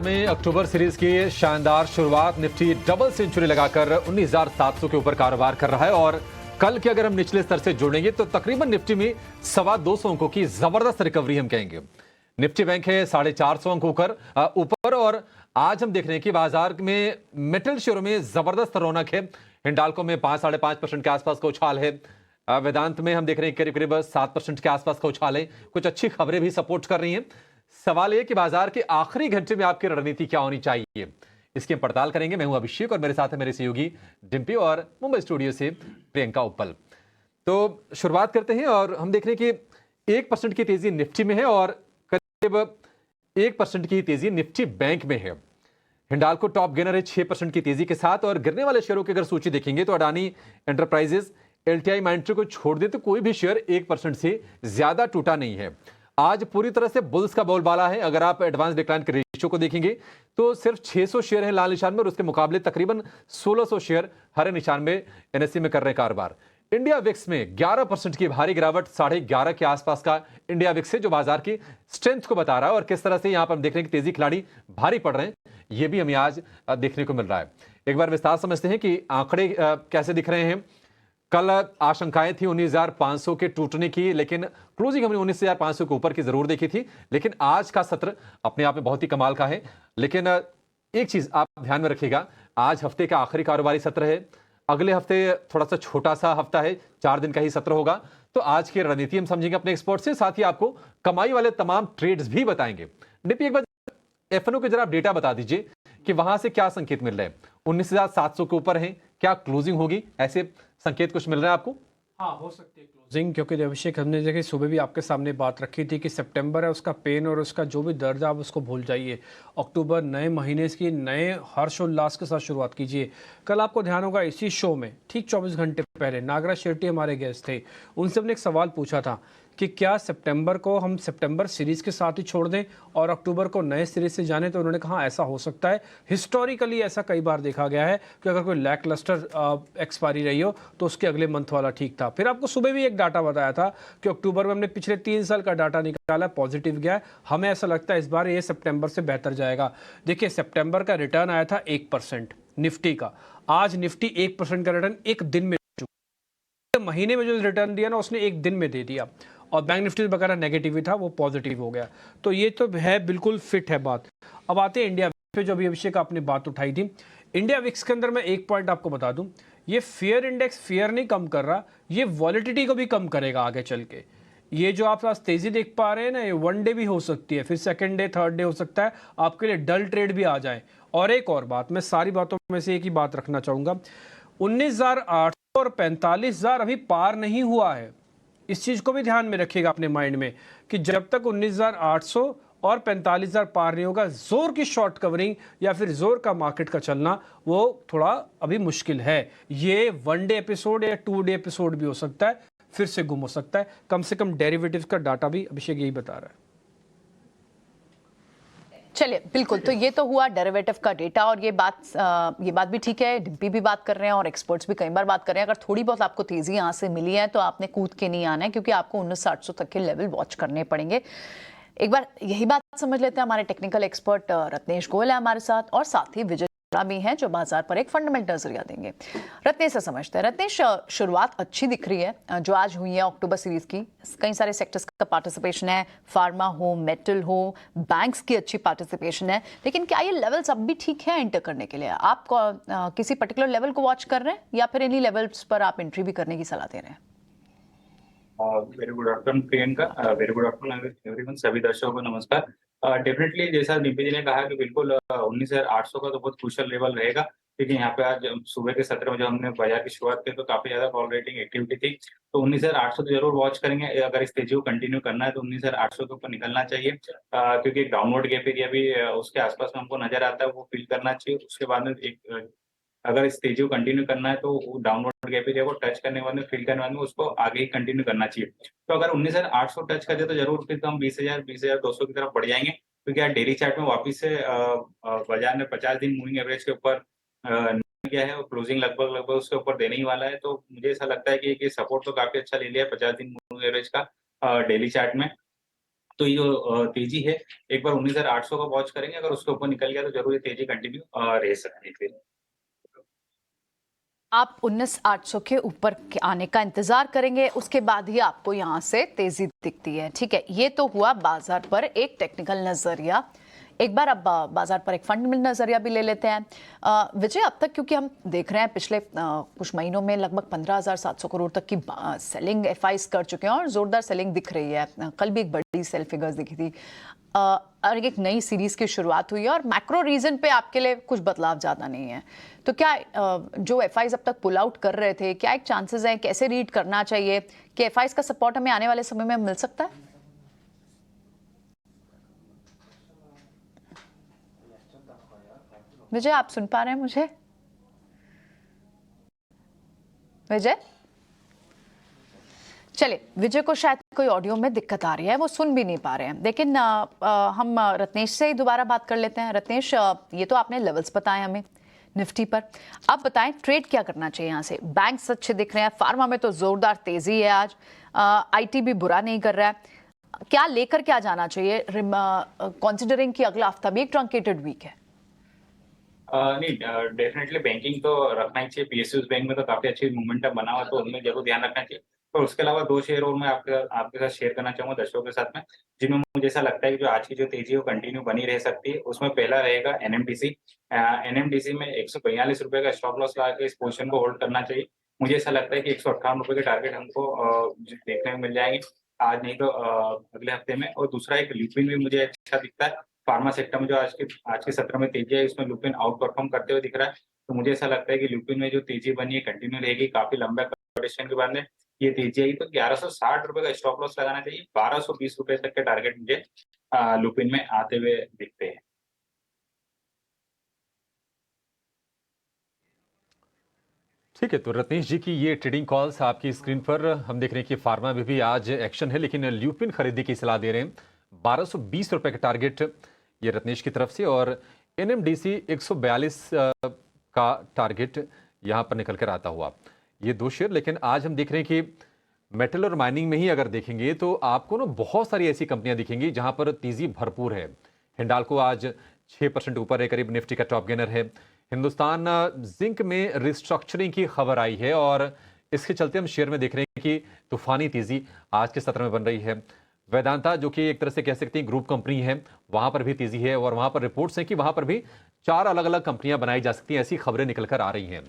में अक्टूबर सीरीज की शानदार शुरुआत। निफ्टी डबल सेंचुरी लगाकर 19,700 के ऊपर कारोबार कर रहा है और कल के अगर हम निचले स्तर से जोड़ेंगे तो तकरीबन निफ्टी में 250 अंकों की जबरदस्त रिकवरी हम कहेंगे। निफ्टी बैंक है 450 अंक ऊपर और आज हम देख रहे हैं कि बाजार में मेटल शेयरों में जबरदस्त रौनक है। हिंडाल्को में 5-5.5% के आसपास का उछाल है। वेदांत में हम देख रहे हैं करीब करीब 7% के आसपास का उछाल है। कुछ अच्छी खबरें भी सपोर्ट कर रही हैं। सवाल यह कि बाजार के आखिरी घंटे में आपकी रणनीति क्या होनी चाहिए, इसकी हम पड़ताल करेंगे। मैं हूं अभिषेक और मेरे साथ है मेरे सहयोगी डिम्पी और मुंबई स्टूडियो से प्रियंका उप्पल। तो शुरुआत करते हैं और हम देख रहे हैं कि 1% की तेजी निफ्टी में है और करीब 1% की तेजी निफ्टी बैंक में है। हिंडाल्को टॉप गेनर है 6% की तेजी के साथ और गिरने वाले शेयरों की अगर सूची देखेंगे तो अडानी एंटरप्राइजेस, एलटीआई माइंट्री को छोड़ दे तो कोई भी शेयर 1% से ज्यादा टूटा नहीं है। आज पूरी तरह से बुल्स का बोलबाला है। अगर आप एडवांस डिक्लाइन के रेशियो को देखेंगे तो सिर्फ 600 शेयर है लाल निशान में और उसके मुकाबले तकरीबन 1600 शेयर हरे निशान में एनएससी में कर रहे हैं कारोबार। इंडिया विक्स में 11% की भारी गिरावट, 11.5 के आसपास का इंडिया विक्स है, जो बाजार की स्ट्रेंथ को बता रहा है और किस तरह से यहां पर हम देख रहे हैं कि तेजी खिलाड़ी भारी पड़ रहे हैं। यह भी हमें आज देखने को मिल रहा है। एक बार विस्तार समझते हैं कि आंकड़े कैसे दिख रहे हैं। कल आशंकाएं थी 19,500 के टूटने की, लेकिन क्लोजिंग हमने 19,500 के ऊपर की जरूर देखी थी। लेकिन आज का सत्र अपने आप में बहुत ही कमाल का है। लेकिन एक चीज आप ध्यान में रखिएगा, आज हफ्ते का आखिरी कारोबारी सत्र है। अगले हफ्ते थोड़ा सा छोटा सा हफ्ता है, 4 दिन का ही सत्र होगा। तो आज की रणनीति हम समझेंगे अपने एक्सपर्ट से, साथ ही आपको कमाई वाले तमाम ट्रेड्स भी बताएंगे। डीपी एक बार एफएनओ के जरा आप डेटा बता दीजिए कि वहां से क्या संकेत मिल रहे हैं। 19,700 के ऊपर है, क्या क्लोजिंग होगी, ऐसे संकेत कुछ मिल रहा है आपको? हाँ, हो सकती है क्लोजिंग, क्योंकि अभिषेक हमने देखिए सुबह भी आपके सामने बात रखी थी कि सितंबर है, उसका पेन और उसका जो भी दर्द है आप उसको भूल जाइए। अक्टूबर नए महीने की नए हर्षोल्लास के साथ शुरुआत कीजिए। कल आपको ध्यान होगा इसी शो में ठीक 24 घंटे पहले नागराज शेट्टी हमारे गेस्ट थे। उनसे हमने एक सवाल पूछा था कि क्या सितंबर को हम सितंबर सीरीज के साथ ही छोड़ दें और अक्टूबर को नए सीरीज से जाने, तो उन्होंने कहा ऐसा हो सकता है। हिस्टोरिकली ऐसा कई बार देखा गया है कि अगर कोई लैक लस्टर एक्सपायरी रही हो तो उसके अगले मंथ वाला ठीक था। फिर आपको सुबह भी एक डाटा बताया था कि अक्टूबर में हमने पिछले 3 साल का डाटा निकाला, पॉजिटिव गया है। हमें ऐसा लगता है इस बार ये सितंबर से बेहतर जाएगा। देखिए सितंबर का रिटर्न आया था 1% निफ्टी का। आज निफ्टी 1% का रिटर्न एक दिन में, महीने में जो रिटर्न दिया ना उसने एक दिन में दे दिया। और बैंक निफ्टी वगैरह नेगेटिव ही था, वो पॉजिटिव हो गया। तो ये तो है, बिल्कुल फिट है बात। अब आते हैं इंडिया पे, जो अभी अभिषेक आपने बात उठाई थी। इंडिया विक्स के अंदर मैं एक पॉइंट आपको बता दूं, ये फियर इंडेक्स फियर नहीं कम कर रहा, ये वॉलिटिलिटी को भी कम करेगा आगे चल के। ये जो आप आज तेजी देख पा रहे हैं ना, ये 1 डे भी हो सकती है, फिर 2nd डे 3rd डे हो सकता है आपके लिए डल ट्रेड भी आ जाए। और एक और बात, मैं सारी बातों में से एक ही बात रखना चाहूंगा, 19,800 और 45,000 अभी पार नहीं हुआ है। इस चीज को भी ध्यान में रखिएगा अपने माइंड में कि जब तक 19,800 और 45,000 पार नहीं होगा, जोर की शॉर्ट कवरिंग या फिर जोर का मार्केट का चलना वो थोड़ा अभी मुश्किल है। ये 1 डे एपिसोड या 2 डे एपिसोड भी हो सकता है, फिर से गुम हो सकता है। कम से कम डेरिवेटिव्स का डाटा भी अभिषेक यही बता रहा है। चलिए, बिल्कुल। तो ये तो हुआ डेरिवेटिव का डेटा और ये बात भी ठीक है, डिम्पी भी बात कर रहे हैं और एक्सपर्ट्स भी कई बार बात कर रहे हैं। अगर थोड़ी बहुत आपको तेजी यहाँ से मिली है तो आपने कूद के नहीं आना है, क्योंकि आपको 19,800 तक के लेवल वॉच करने पड़ेंगे। एक बार यही बात समझ लेते हैं। हमारे टेक्निकल एक्सपर्ट रत्नेश गोयल है हमारे साथ और साथ ही विजय भी हैं, जो बाजार पर एक फंडामेंटल नजरिया देंगे। रत्नेश से समझते हैं। रत्नेश, शुरुआत अच्छी दिख रही है जो आज हुई है अक्टूबर सीरीज की। कई सारे सेक्टर्स का पार्टिसिपेशन है, फार्मा हो, मेटल हो, बैंक्स की अच्छी पार्टिसिपेशन है। लेकिन क्या ये लेवल्स अब भी ठीक है एंटर करने के लिए? आप किसी पर्टिकुलर लेवल को वॉच कर रहे हैं या फिर इन्हीं लेवल्स पर आप एंट्री भी करने की सलाह दे रहे हैं? Very good afternoon Priyanka, very good afternoon everyone, सभी दर्शकों को नमस्कार। डेफिनेटली जैसा दीपी जी ने कहा कि बिल्कुल 19,800 का तो बहुत क्रूशियल लेवल रहेगा, क्योंकि यहाँ पे आज सुबह के सत्र में जब हमने बाजार की शुरुआत की तो काफी ज्यादा कॉल रेटिंग एक्टिविटी थी। तो 19,800 तो जरूर वॉच करेंगे। अगर इस तेजी को कंटिन्यू करना है तो 19,800 के ऊपर निकलना चाहिए, क्योंकि एक डाउनवर्ड गैप एरिया भी उसके आसपास में हमको नजर आता है, वो फील करना चाहिए। उसके बाद में एक अगर इस तेजी को कंटिन्यू करना है तो डाउनवर्ड गैप एरिया को टच करने वाले फील करने वाले उसको आगे ही कंटिन्यू करना चाहिए। तो अगर 19,800 टच कर दे तो जरूर फिर हम 20,200 की तरफ बढ़ जाएंगे, क्योंकि आज डेली चार्ट में वापस से बाजार ने 50 दिन मूविंग एवरेज के ऊपर किया है और क्लोजिंग लगभग उसके ऊपर देने ही वाला है। तो मुझे ऐसा लगता है कि सपोर्ट तो काफी अच्छा ले लिया है 50 दिन मूविंग एवरेज का डेली चार्ट में। तो ये जो तेजी है, एक बार 19,800 का वॉच करेंगे, अगर उसके ऊपर निकल गया तो जरूर ये तेजी कंटिन्यू रह सकती है फिर। आप 19,800 के ऊपर के आने का इंतजार करेंगे, उसके बाद ही आपको यहाँ से तेजी दिखती है। ठीक है, ये तो हुआ बाजार पर एक टेक्निकल नजरिया। एक बार अब बाजार पर एक फंडामेंटल नजरिया भी ले लेते हैं। विजय, अब तक क्योंकि हम देख रहे हैं पिछले कुछ महीनों में लगभग 15,700 करोड़ तक की सेलिंग एफआईज कर चुके हैं और जोरदार सेलिंग दिख रही है। कल भी एक बड़ी सेल फिगर्स दिखी थी और एक नई सीरीज की शुरुआत हुई है और मैक्रो रीजन पे आपके लिए कुछ बदलाव ज्यादा नहीं है। तो क्या जो एफआईज अब तक पुल आउट कर रहे थे, क्या एक चांसेस है, कैसे रीड करना चाहिए कि एफआईज का सपोर्ट हमें आने वाले समय में मिल सकता है? विजय, आप सुन पा रहे हैं मुझे? विजय, चलिए, विजय को शायद कोई ऑडियो में दिक्कत आ रही है, वो सुन भी नहीं पा रहे हैं। लेकिन हम रत्नेश से ही दोबारा बात कर लेते हैं। रत्नेश, ये तो आपने लेवल्स बताए हमें निफ्टी पर, आप बताएं ट्रेड क्या करना चाहिए यहाँ से? बैंक्स अच्छे दिख रहे हैं, फार्मा में तो जोरदार तेजी है आज, आईटी भी बुरा नहीं कर रहा है। क्या लेकर क्या जाना चाहिए कंसिडरिंग कि अगला हफ्ता भी एक ट्रंकेटेड वीक है? नहीं, डेफिनेटली बैंकिंग तो रखना ही चाहिए। पीएसयूज बैंक में तो काफी अच्छी मोमेंटम बना हुआ, तो उनमें जरूर ध्यान रखना चाहिए। और उसके अलावा 2 शेयर और मैं आपके साथ शेयर करना चाहूंगा दर्शकों के साथ में, जिनमें मुझे ऐसा लगता है कि जो आज की जो तेजी है वो कंटिन्यू बनी रह सकती है। उसमें पहला रहेगा एनएमडीसी। एनएमडीसी में 142 रुपए का स्टॉप लॉस लगा के इस पोजीशन को होल्ड करना चाहिए। मुझे ऐसा लगता है कि 158 रुपए के टारगेट हमको देखने को मिल जाएंगे आज नहीं तो अगले हफ्ते में। और दूसरा एक लुपिन भी मुझे अच्छा दिखता है। फार्मा सेक्टर में जो आज के सत्र में तेजी है, इसमें लुपिन आउट परफॉर्म करते हुए दिख रहा है। तो मुझे ऐसा लगता है कि लुपिन में जो तेजी बनी है कंटिन्यू रहेगी। काफी लंबा कंसोलिडेशन के बाद में ये तेजी आई, तो 1160 रुपए का स्टॉप लॉस लगाना चाहिए। 1220 रुपए तक के टारगेट मुझे लुपिन में आते हुए दिखते हैं। ठीक है, तो रत्नेश जी की ये ट्रेडिंग कॉल्स आपकी स्क्रीन पर हम देख रहे हैं कि फार्मा में भी आज एक्शन है, लेकिन ल्यूपिन खरीदी की सलाह दे रहे हैं। 1220 रुपए का टारगेट ये रत्नेश की तरफ से, और एनएमडीसी 142 का टारगेट यहां पर निकल कर आता हुआ। ये 2 शेयर, लेकिन आज हम देख रहे हैं कि मेटल और माइनिंग में ही अगर देखेंगे तो आपको ना बहुत सारी ऐसी कंपनियां दिखेंगी जहां पर तेजी भरपूर है। हिंडाल्को आज 6% ऊपर है, करीब निफ्टी का टॉप गेनर है। हिंदुस्तान जिंक में रिस्ट्रक्चरिंग की खबर आई है और इसके चलते हम शेयर में देख रहे हैं कि तूफानी तेजी आज के सत्र में बन रही है। वेदांता, जो कि एक तरह से कह सकते हैं ग्रुप कंपनी है, वहां पर भी तेजी है और वहां पर रिपोर्ट्स हैं कि वहां पर भी 4 अलग अलग कंपनियां बनाई जा सकती हैं, ऐसी खबरें निकल कर आ रही हैं।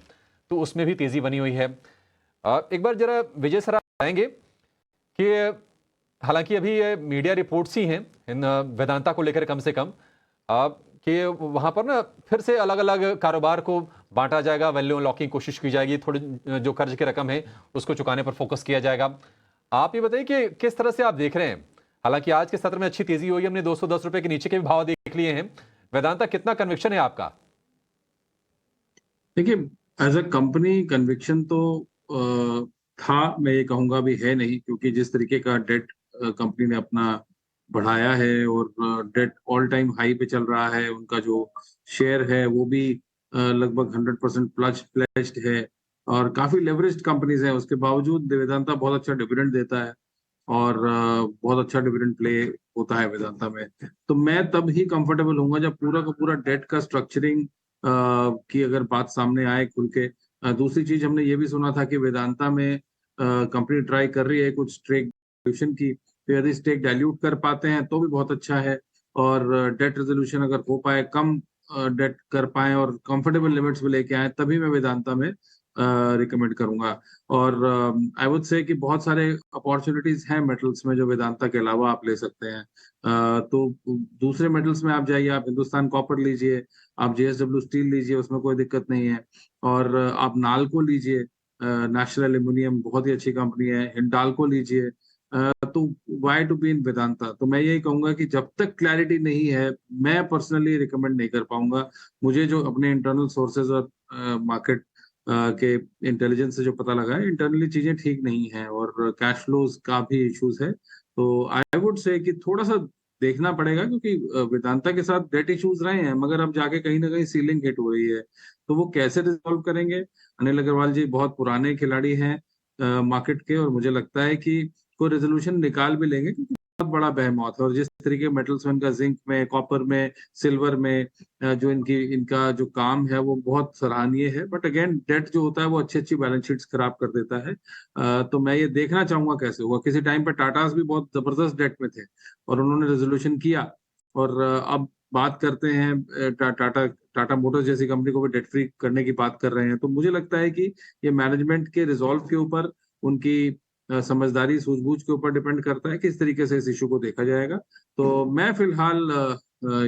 तो उसमें भी तेजी बनी हुई है। एक बार जरा विजय सर बताएंगे कि हालांकि अभी ये मीडिया रिपोर्ट्स ही हैं इन वेदांता को लेकर, कम से कम कि वहां पर ना फिर से अलग अलग कारोबार को बांटा जाएगा, वैल्यू अनलॉकिंग की कोशिश की जाएगी, थोड़ी जो कर्ज की रकम है उसको चुकाने पर फोकस किया जाएगा। आप ये बताइए कि किस तरह से आप देख रहे हैं? हालांकि आज के सत्र में अच्छी तेजी हुई, हमने 210 रुपए के नीचे के भी भाव देख लिए हैं। वेदांता, कितना कन्विक्शन है आपका? देखिए, एज अ कंपनी कन्विक्शन तो था, मैं ये कहूंगा भी है नहीं, क्योंकि जिस तरीके का डेट कंपनी ने अपना बढ़ाया है और डेट ऑल टाइम हाई पे चल रहा है, उनका जो शेयर है वो भी लगभग 100% प्लेज्ड है और काफी लेवरेज्ड कंपनीज हैं। उसके बावजूद वेदांता बहुत अच्छा डिविडेंड देता है और बहुत अच्छा डिविडेंड प्ले होता है वेदांता में। तो मैं तब ही कंफर्टेबल होऊंगा जब पूरा का पूरा डेट का स्ट्रक्चरिंग की अगर बात सामने आए खुल के। दूसरी चीज, हमने ये भी सुना था कि वेदांता में कंपनी ट्राई कर रही है कुछ स्टेक डाइल्यूशन की, तो यदि स्टेक डाइल्यूट कर पाते हैं तो भी बहुत अच्छा है। और डेट रेजोल्यूशन अगर हो पाए, कम डेट कर पाए और कंफर्टेबल लिमिट्स में लेके आए, तभी मैं वेदांता में रिकमेंड करूंगा। और आई वुड से कि बहुत सारे अपॉर्चुनिटीज हैं मेटल्स में जो वेदांता के अलावा आप ले सकते हैं। तो दूसरे मेटल्स में आप जाइए, आप हिंदुस्तान कॉपर लीजिए, आप जेएसडब्ल्यू स्टील लीजिए, उसमें कोई दिक्कत नहीं है। और आप नालको लीजिए, नेशनल एल्यूमिनियम बहुत ही अच्छी कंपनी है। हिंडाल्को लीजिए। तो why to be in Vedanta? तो मैं यही कहूंगा कि जब तक क्लैरिटी नहीं है, मैं पर्सनली रिकमेंड नहीं कर पाऊंगा। मुझे जो अपने इंटरनल सोर्सेज और मार्केट के इंटेलिजेंस से जो पता लगा है, इंटरनली चीजें ठीक नहीं है और कैश फ्लोज का भी इश्यूज है। तो आई वुड से कि थोड़ा सा देखना पड़ेगा, क्योंकि वेदांता के साथ डेट इश्यूज रहे हैं, मगर अब जाके कहीं ना कहीं सीलिंग हिट हो रही है। तो वो कैसे रिजॉल्व करेंगे? अनिल अग्रवाल जी बहुत पुराने खिलाड़ी हैं मार्केट के, और मुझे लगता है कि कोई रेजोल्यूशन निकाल भी लेंगे, क्योंकि बड़ा बेहमौत है। और जिस तरीके मेटल्स में इनका जिंक में, कॉपर में, सिल्वर में जो इनका जो काम है वो बहुत सराहनीय है। बट अगेन डेट जो होता है वो अच्छी बैलेंस शीट्स खराब कर देता है। तो मैं ये देखना चाहूंगा कैसे हुआ। किसी टाइम पे टाटास भी बहुत जबरदस्त डेट में थे और उन्होंने रेजोल्यूशन किया। और अब बात करते हैं टाटा मोटर्स जैसी कंपनी को भी डेट फ्री करने की बात कर रहे हैं। तो मुझे लगता है कि ये मैनेजमेंट के रिजॉल्व के ऊपर, उनकी समझदारी सूझबूझ के ऊपर डिपेंड करता है कि इस तरीके से इस इशू को देखा जाएगा। तो मैं फिलहाल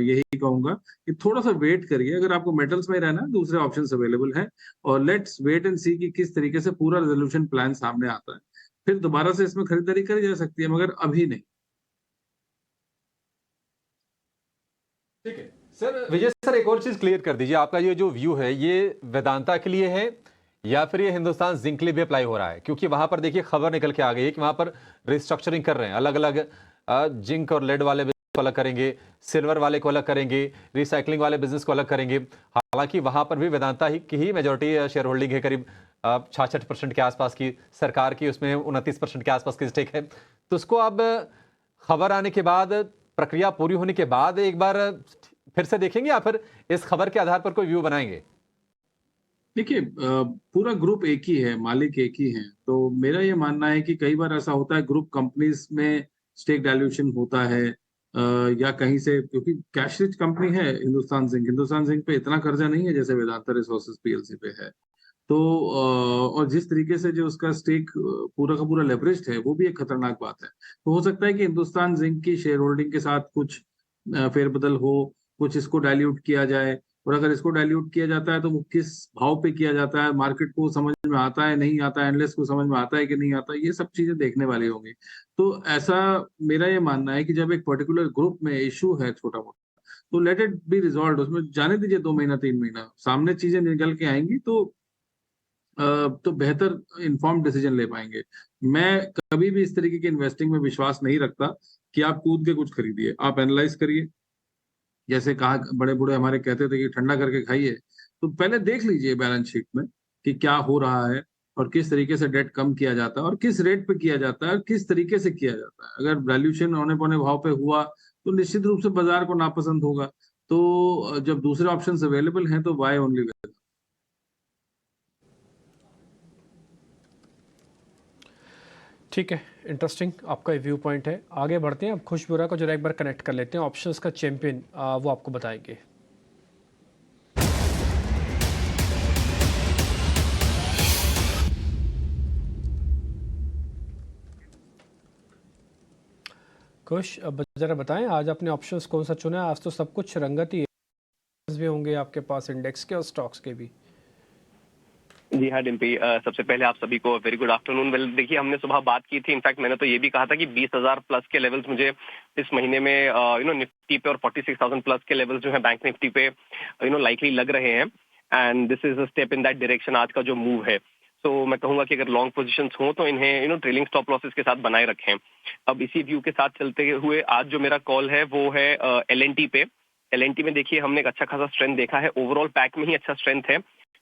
यही कहूंगा कि थोड़ा सा वेट करिए। अगर आपको मेटल्स में रहना है, दूसरे ऑप्शंस अवेलेबल हैं, और लेट्स वेट एंड सी कि किस तरीके से पूरा रेजोल्यूशन प्लान सामने आता है। फिर दोबारा से इसमें खरीदारी करी जा सकती है, मगर अभी नहीं। ठीक है सर। विजय सर, एक और चीज क्लियर कर दीजिए, आपका ये जो व्यू है ये वेदांता के लिए है या फिर ये हिंदुस्तान जिंक के लिए भी अप्लाई हो रहा है? क्योंकि वहां पर देखिए खबर निकल के आ गई है कि वहां पर रिस्ट्रक्चरिंग कर रहे हैं, अलग अलग जिंक और लेड वाले बिजनेस को अलग करेंगे, सिल्वर वाले को अलग करेंगे, रिसाइकलिंग वाले बिजनेस को अलग करेंगे। हालांकि वहां पर भी वेदांता की ही मेजोरिटी शेयर होल्डिंग है, करीब 66% के आसपास की, सरकार की उसमें 29% के आसपास की स्टेक है। तो उसको अब खबर आने के बाद, प्रक्रिया पूरी होने के बाद एक बार फिर से देखेंगे या फिर इस खबर के आधार पर कोई व्यू बनाएंगे? देखिए, पूरा ग्रुप एक ही है, मालिक एक ही है। तो मेरा ये मानना है कि कई बार ऐसा होता है ग्रुप कंपनीज में स्टेक डाइल्यूशन होता है, या कहीं से, क्योंकि कैश रिच कंपनी है हिंदुस्तान जिंक पे इतना कर्जा नहीं है जैसे वेदांता रिसोर्सेज पीएलसी पे है। तो और जिस तरीके से जो उसका स्टेक पूरा का पूरा लेवरेज्ड है, वो भी एक खतरनाक बात है। तो हो सकता है कि हिंदुस्तान जिंक की शेयर होल्डिंग के साथ कुछ फेरबदल हो, कुछ इसको डाइल्यूट किया जाए। और अगर इसको डाइल्यूट किया जाता है तो वो किस भाव पे किया जाता है, मार्केट को समझ में आता है नहीं आता है, एनालिस्ट को समझ में आता है कि नहीं आता, ये सब चीजें देखने वाली होंगी। तो ऐसा मेरा ये मानना है कि जब एक पर्टिकुलर ग्रुप में इशू है छोटा मोटा, तो लेट इट बी रिजॉल्व। उसमें जाने दीजिए 2 महीना 3 महीना, सामने चीजें निकल के आएंगी तो बेहतर इन्फॉर्म डिसीजन ले पाएंगे। मैं कभी भी इस तरीके की इन्वेस्टिंग में विश्वास नहीं रखता कि आप कूद के कुछ खरीदिए। आप एनालाइज करिए, जैसे कहा बड़े बूढ़े हमारे कहते थे कि ठंडा करके खाइए। तो पहले देख लीजिए बैलेंस शीट में कि क्या हो रहा है और किस तरीके से डेट कम किया जाता है और किस रेट पे किया जाता है और किस तरीके से किया जाता है। अगर वैल्यूएशन औने पौने भाव पे हुआ तो निश्चित रूप से बाजार को नापसंद होगा। तो जब दूसरे ऑप्शंस अवेलेबल हैं तो वाई ओनली वेदांता। ठीक है, इंटरेस्टिंग आपका व्यू पॉइंट है। आगे बढ़ते हैं, अब खुशबुरा को जरा एक बार कनेक्ट कर लेते हैं। ऑप्शंस का चैंपियन वो आपको बताएंगे। खुश, अब जरा बताएं आज आपने ऑप्शंस कौन सा चुना है? आज तो सब कुछ रंगत ही है, भी होंगे आपके पास इंडेक्स के और स्टॉक्स के भी। जी हाँ डिम्पी, सबसे पहले आप सभी को वेरी गुड आफ्टरनून। वेल देखिए, हमने सुबह बात की थी, इनफैक्ट मैंने तो ये भी कहा था कि 20,000 प्लस के लेवल्स मुझे इस महीने में निफ्टी पे और 46,000 प्लस के लेवल्स जो है बैंक निफ्टी पे लाइकली लग रहे हैं। And this is a step in that direction आज का जो मूव है। तो मैं कहूंगा कि अगर लॉन्ग पोजीशंस हो तो इन्हें ट्रेलिंग स्टॉप लॉसेस के साथ बनाए रखें। अब इसी व्यू के साथ चलते हुए आज जो मेरा कॉल है वो है LNT पे। LNT में देखिए हमने एक अच्छा खासा स्ट्रेंथ देखा है, ओवरऑल पैक में ही अच्छा स्ट्रेंथ है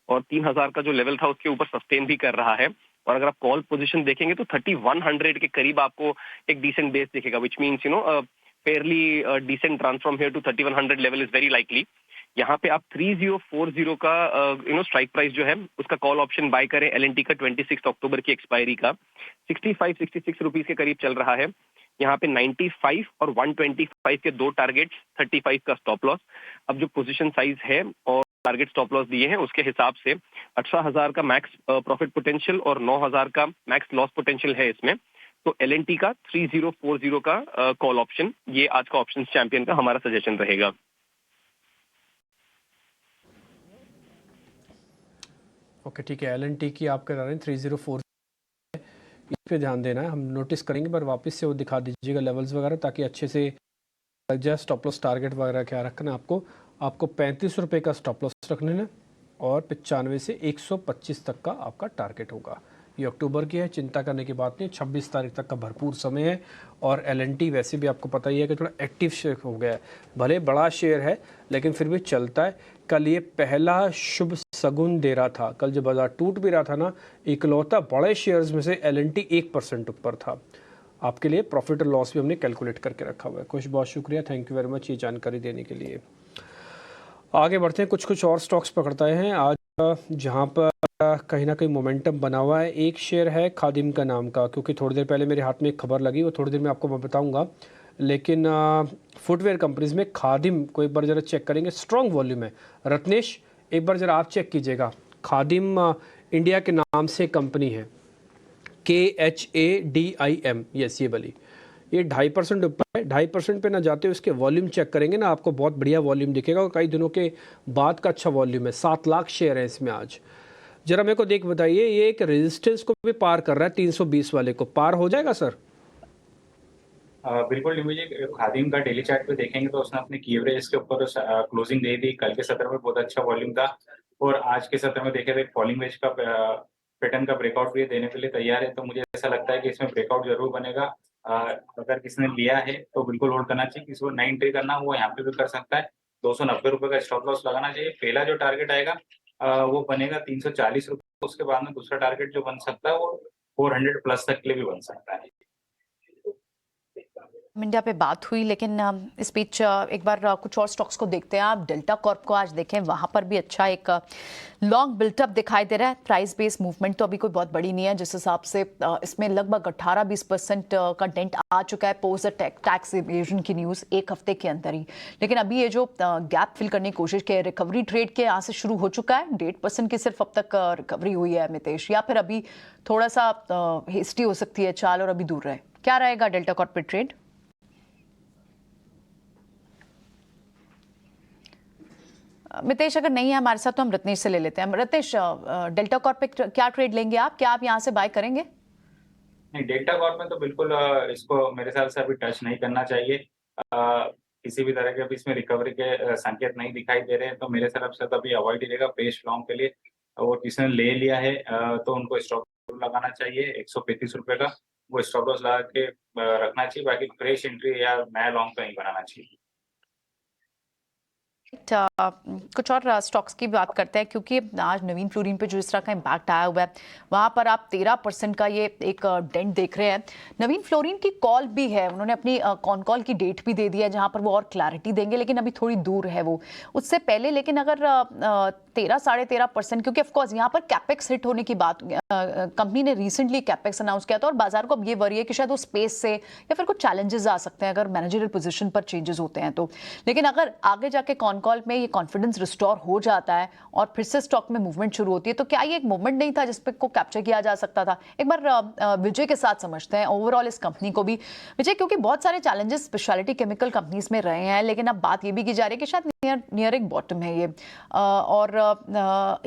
और 3,000 का जो लेवल था उसके ऊपर सस्टेन भी कर रहा है। और अगर आप कॉल पोजीशन देखेंगे तो 3100 के करीब आपको एक डिसेंट बेस दिखेगा, which means fairly decent transform here to 3100 level is very likely. यहाँ पे आप 3040 का स्ट्राइक प्राइस जो है उसका कॉल ऑप्शन बाय करें LNT का 26 अक्टूबर की एक्सपायरी का 65-66 रुपीज के करीब चल रहा है। यहाँ पे 95 और 125 के दो टारगेट्स, 35 का स्टॉप लॉस। अब जो पोजीशन साइज है और टारगेट स्टॉप लॉस दिए हैं उसके हिसाब से 18,000 का मैक्स प्रॉफिट पोटेंशियल और 9,000 का मैक्स लॉस पोटेंशियल है इसमें। तो LNT का 3040 का कॉल ऑप्शन, ये आज का ऑप्शन चैंपियन का हमारा सजेशन रहेगा। ओके ठीक है, LNT की आप करा रहे हैं 3040, इस पे ध्यान देना है, हम नोटिस करेंगे, पर वापस से वो दिखा दीजिएगा लेवल्स वगैरह ताकि अच्छे से लग जाए। स्टॉप लॉस टारगेट वगैरह क्या रखना है आपको 35 रुपये का स्टॉप लॉस रखने हैं और 95 से 125 तक का आपका टारगेट होगा। ये अक्टूबर की है, चिंता करने की बात नहीं, 26 तारीख तक का भरपूर समय है। और LNT वैसे भी आपको पता ही है कि थोड़ा एक्टिव शेयर हो गया है, भले बड़ा शेयर है लेकिन फिर भी चलता है। कल ये पहला शुभ सगुन दे रहा था, कल जब बाजार टूट भी रहा था ना, इकलौता बड़े शेयर्स में से LNT 1% ऊपर था। आपके लिए प्रॉफिट और लॉस भी हमने कैलकुलेट करके रखा हुआ है। खुश, बहुत शुक्रिया, थैंक यू वेरी मच ये जानकारी देने के लिए। आगे बढ़ते हैं, कुछ और स्टॉक्स पकड़ते हैं आज जहां पर कहीं ना कहीं मोमेंटम बना हुआ है। एक शेयर है खादिम का नाम का, क्योंकि थोड़ी देर पहले मेरे हाथ में एक खबर लगी, वो थोड़ी देर में आपको मैं बताऊंगा। लेकिन फुटवेयर कंपनीज में खादिम को एक बार ज़रा चेक करेंगे, स्ट्रॉन्ग वॉल्यूम है। रत्नेश, एक बार ज़रा आप चेक कीजिएगा। खादिम इंडिया के नाम से कंपनी है, KHADIM, यस, ये वाली, ये 2.5% ऊपर है। 2.5% पे ना जाते हुए उसके वॉल्यूम चेक करेंगे ना, आपको बहुत बढ़िया वॉल्यूम दिखेगा और कई दिनों के बाद का अच्छा वॉल्यूम है। 7 लाख शेयर है इसमें आज। जरा मेरे को देख बताइए, ये एक रेजिस्टेंस को भी पार कर रहा है, 320 वाले को पार हो जाएगा सर? बिल्कुल निमी जी, खादिम का डेली चार्ट पे देखेंगे तो उसने अपने की एवरेज के ऊपर क्लोजिंग दे दी। कल के सत्र में बहुत अच्छा वॉल्यूम था और आज के सत्र में देखे तो फॉलिंग वेज का पैटर्न का ब्रेकआउट भी देने के लिए तैयार है। तो मुझे ऐसा लगता है कि इसमें ब्रेकआउट जरूर बनेगा। अगर किसी ने लिया है तो बिल्कुल होल्ड करना चाहिए। किसी को 9 एंट्री करना वो यहाँ पे भी कर सकता है। 290 रुपए का स्टॉप लॉस लगाना चाहिए। पहला जो टारगेट आएगा वो बनेगा 340 रुपए। उसके बाद में दूसरा टारगेट जो बन सकता है वो 400 प्लस तक के लिए भी बन सकता है। इंडिया पे बात हुई, लेकिन इस बीच एक बार कुछ और स्टॉक्स को देखते हैं। आप डेल्टा कॉर्प को आज देखें, वहां पर भी अच्छा एक लॉन्ग बिल्टअप दिखाई दे रहा है। प्राइस बेस मूवमेंट तो अभी कोई बहुत बड़ी नहीं है, जिस हिसाब से इसमें लगभग 18-20% का डेंट आ चुका है पोस्ट टैक्स इवेजन की न्यूज़ एक हफ्ते के अंदर ही। लेकिन अभी ये जो गैप फिल करने की कोशिश की रिकवरी ट्रेड के यहाँ से शुरू हो चुका है। 1.5% की सिर्फ अब तक रिकवरी हुई है मितेश, या फिर अभी थोड़ा सा हेस्टी हो सकती है चाल और अभी दूर रहे? क्या रहेगा डेल्टा कॉर्प पे ट्रेड? मितेश अगर नहीं है हमारे साथ तो हम रत्नेश से ले लेते हैं। रत्नेश, डेल्टा कॉर्प पे क्या ट्रेड लेंगे आप? क्या आप यहाँ से बाय करेंगे? नहीं, डेल्टा कॉर्प में तो बिल्कुल इसको मेरे ख्याल से अभी टच नहीं करना चाहिए। किसी भी तरह के अभी इसमें रिकवरी के संकेत नहीं दिखाई दे रहे हैं, तो मेरे तरफ से तो अभी अवॉइड ही रहेगा फ्रेश लॉन्ग के लिए। और किसी ने ले लिया है तो उनको स्टॉप लगाना चाहिए 135 रुपए का। वो स्टॉप लॉस लगा के रखना चाहिए। बाकी फ्रेश एंट्री या नया लॉन्ग तो नहीं बनाना चाहिए। कुछ और स्टॉक्स की बात करते हैं, क्योंकि आज नवीन फ्लोरिन पे जो इस तरह का इम्पैक्ट आया हुआ है, वहां पर आप 13% का ये एक डेंट देख रहे हैं। नवीन फ्लोरिन की कॉल भी है, उन्होंने अपनी कॉन कॉल की डेट भी दे दी है जहां पर वो और क्लैरिटी देंगे, लेकिन अभी थोड़ी दूर है वो उससे पहले। लेकिन अगर 13-13.5%, क्योंकि ऑफकोर्स यहाँ पर कैपेक्स हिट होने की बात, कंपनी ने रिसेंटली कैपेक्स अनाउंस किया था और बाजार को अब ये वरी है कि शायद वो स्पेस से या फिर कुछ चैलेंजेस आ सकते हैं अगर मैनेजरियल पोजीशन पर चेंजेस होते हैं तो। लेकिन अगर आगे जाके कॉन कॉल में ये कॉन्फिडेंस रिस्टोर हो जाता है और फिर से स्टॉक में मूवमेंट शुरू होती है, तो क्या ये एक मूवमेंट नहीं था जिसपे को कैप्चर किया जा सकता था? एक बार विजय के साथ समझते हैं ओवरऑल इस कंपनी को भी। विजय, क्योंकि बहुत सारे चैलेंजेस स्पेशलिटी केमिकल कंपनीज में रहे हैं, लेकिन अब बात ये भी की जा रही है कि शायद नियर एक बॉटम है ये, और